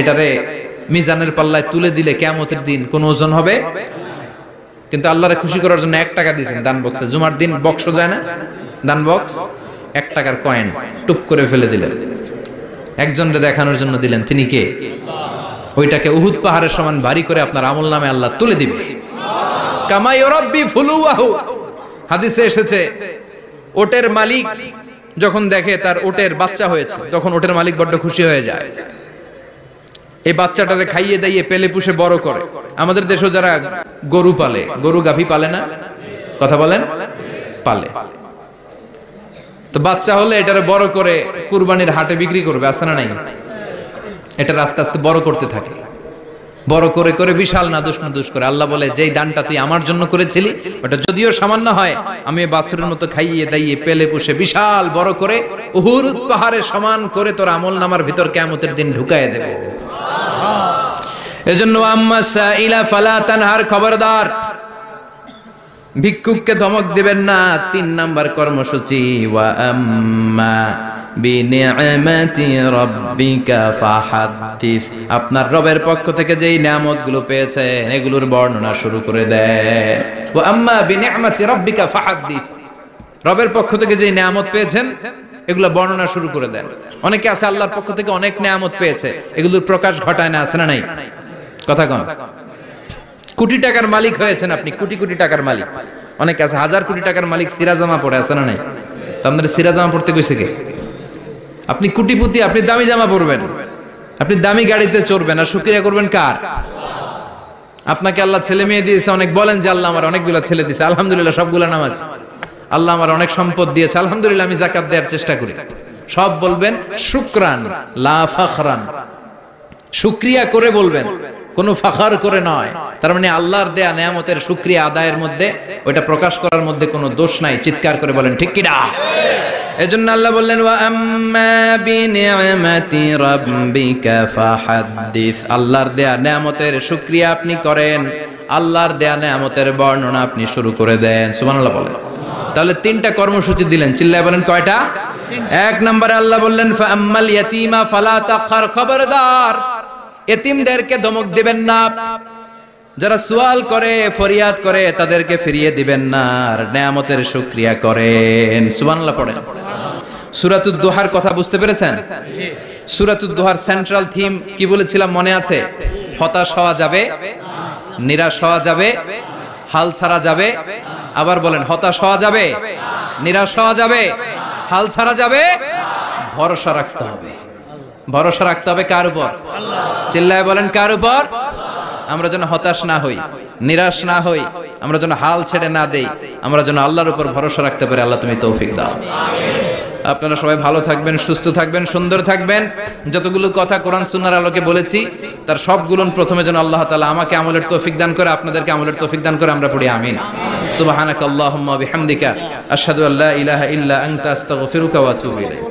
Speaker 1: এটারে মিজানের পাল্লায় তুলে দিলে কিয়ামতের দিন কোন ওজন হবে? কিন্তু আল্লাহরে খুশি করার জন্য 1 টাকা দিয়েছেন দান বক্সে। জুমার দিন বক্স যায় না, দান বক্স, 1 টাকার কয়েন টুপ করে ফেলে দিলেন, একজনকে দেখানোর জন্য দিলেন। তিনি কে? ওইটাকে উহুদ পাহাড়ের সমান ভারী করে আপনার আমল নামে আল্লাহ তুলে দিবে। কামা ইউরাব্বি ফুলুয়াহু, হাদিসে এসেছে, ওটের মালিক যখন দেখে তার ওটের বাচ্চা হয়েছে, তখন ওটের মালিক বড্ড খুশি হয়ে যায়। এই বাচ্চাটারে খাইয়ে দাইয়ে পেলে পুষে বড় করে। আমাদের দেশে যারা গরু পালে, গরু গাভী পালে না? কথা বলেন, পালে। তো বাচ্চা হলে এটারে বড় করে কুরবানির হাটে বিক্রি করবে, আছে না নাই? এটা আস্তে আস্তে বড় করতে থাকে, বড় করে করে বিশাল নাদুস করে। আল্লাহ বলে, যেই দানটা তুই আমার জন্য করেছিলি, ওটা যদিও সামান্য হয়, আমি বাছুরের মতো খাইয়ে দাইয়ে পেলে পুষে বিশাল বড় করে উহুদ পাহাড়ের সমান করে তোর আমল নামার ভিতর কিয়ামতের দিন ঢুকায় দেব। এজন্য আম্মা সাইলা ফালা তানহার, খবরদার ভিক্ষুককে ধমক দিবেন না। 3 নাম্বার কর্মসূচি, ওয়া আম্মা বিনিআমাতি রাব্বিকা ফাহাদ্দিস, আপনার রবের পক্ষ থেকে যেই নিয়ামতগুলো পেয়েছেন এগুলোর বর্ণনা শুরু করে দেন। ওয়া আম্মা বিনিআমাতি রাব্বিকা ফাহাদ্দিস, রবের পক্ষ থেকে যেই নিয়ামত পেয়েছেন এগুলো বর্ণনা শুরু করে দেন। অনেকে আছে আল্লাহর পক্ষ থেকে অনেক নিয়ামত পেয়েছে, এগুলোর প্রকাশ ঘটায় না, আছে না নাই? কথা কন। কোটি টাকার মালিক হয়েছেন আপনি, কোটি কোটি টাকার মালিক। অনেকে আছে 1000 কোটি টাকার মালিক, সিরাজামা পড়ে, আছে না নাই? তো আপনাদের সিরাজামা পড়তে কইছে কে? আপনি কোটিপতি, আপনি দামি জামা পরবেন, আপনি দামি গাড়িতে চড়বেন, আর শুকরিয়া করবেন কার? আপনাকে আল্লাহ ছেলে মেয়ে দিয়েছে অনেক, বলেন যে আল্লাহ আমার অনেকগুলো ছেলে দিয়েছে, আলহামদুলিল্লাহ, সবগুলো নামাজ। আল্লাহ আমার অনেক সম্পদ দিয়েছে, আলহামদুলিল্লাহ, আমি যাকাত দেওয়ার চেষ্টা করি। সব বলবেন শুকরান লা ফাখরান, শুকরিয়া করে বলবেন, কোনো ফাখার করে নয়। তার মানে আল্লাহর দেয়া নিয়ামতের শুকরিয়া আদায়ের মধ্যে, ওইটা প্রকাশ করার মধ্যে কোনো দোষ নাই। চিৎকার করে বলেন ঠিক কি না? এজন্য আল্লাহ বললেন, ওয়া আম্মা বিনিআমাতি রাব্বিকা ফাহাদ্দিস, আল্লাহর দেয়া নিয়ামতের শুকরিয়া আপনি করেন, আল্লাহর দেয়া নিয়ামতের বর্ণনা আপনি শুরু করে দেন। সুবহানাল্লাহ বলেন। তাহলে 3টা কর্মসূচি দিলেন, চিল্লায় বলেন কয়টা? 1 নম্বরে আল্লাহ বললেন, ফা আম্মাল ইয়াতীমা ফালা তাকহার, খবরদার এতিমদেরকে ধমক দিবেন না, যারা সুয়াল করে ফরিয়াদ করে তাদেরকে ফিরিয়ে দিবেন না, আর নিয়ামতের শুকরিয়া করেন। সুবহানাল্লাহ পড়েন। সূরাতুদ দুহার কথা বুঝতে পেরেছেন? সূরাতুদ দুহার সেন্ট্রাল থিম কি বলেছিলাম মনে আছে? হতাশ হওয়া যাবে, নিরাশ হওয়া যাবে, হাল ছাড়া যাবে। আবার বলেন, হতাশ হওয়া যাবে, নিরাশ হওয়া যাবে, হাল ছাড়া যাবে, ভরসা রাখতে হবে। ভরসা রাখতে হবে কার উপর? চিল্লায় বলেন কার উপর? আমরা যেন হতাশ না হই, নিরাশ না হই, আমরা যেন হাল ছেড়ে না দেই, আমরা যেন আল্লাহর উপর ভরসা রাখতে পারি। আল্লাহ তুমি তৌফিক দাও। আপনারা সবাই ভালো থাকবেন, সুস্থ থাকবেন, সুন্দর থাকবেন। যতগুলো কথা কোরআন সুন্নাহর আলোকে বলেছি তার সবগুলো প্রথমে যেন আল্লাহ তাআলা আমাকে আমলের তৌফিক দান করে, আপনাদেরকে আমলের তৌফিক দান করে। আমরা পড়ি আমিন। সুবহানাকাল্লাহুম্মা বিহামদিকা আশহাদু আল্লা ইলাহা ইল্লা আনতা আস্তাগফিরুকা ওয়া আতুবু ইলাইক।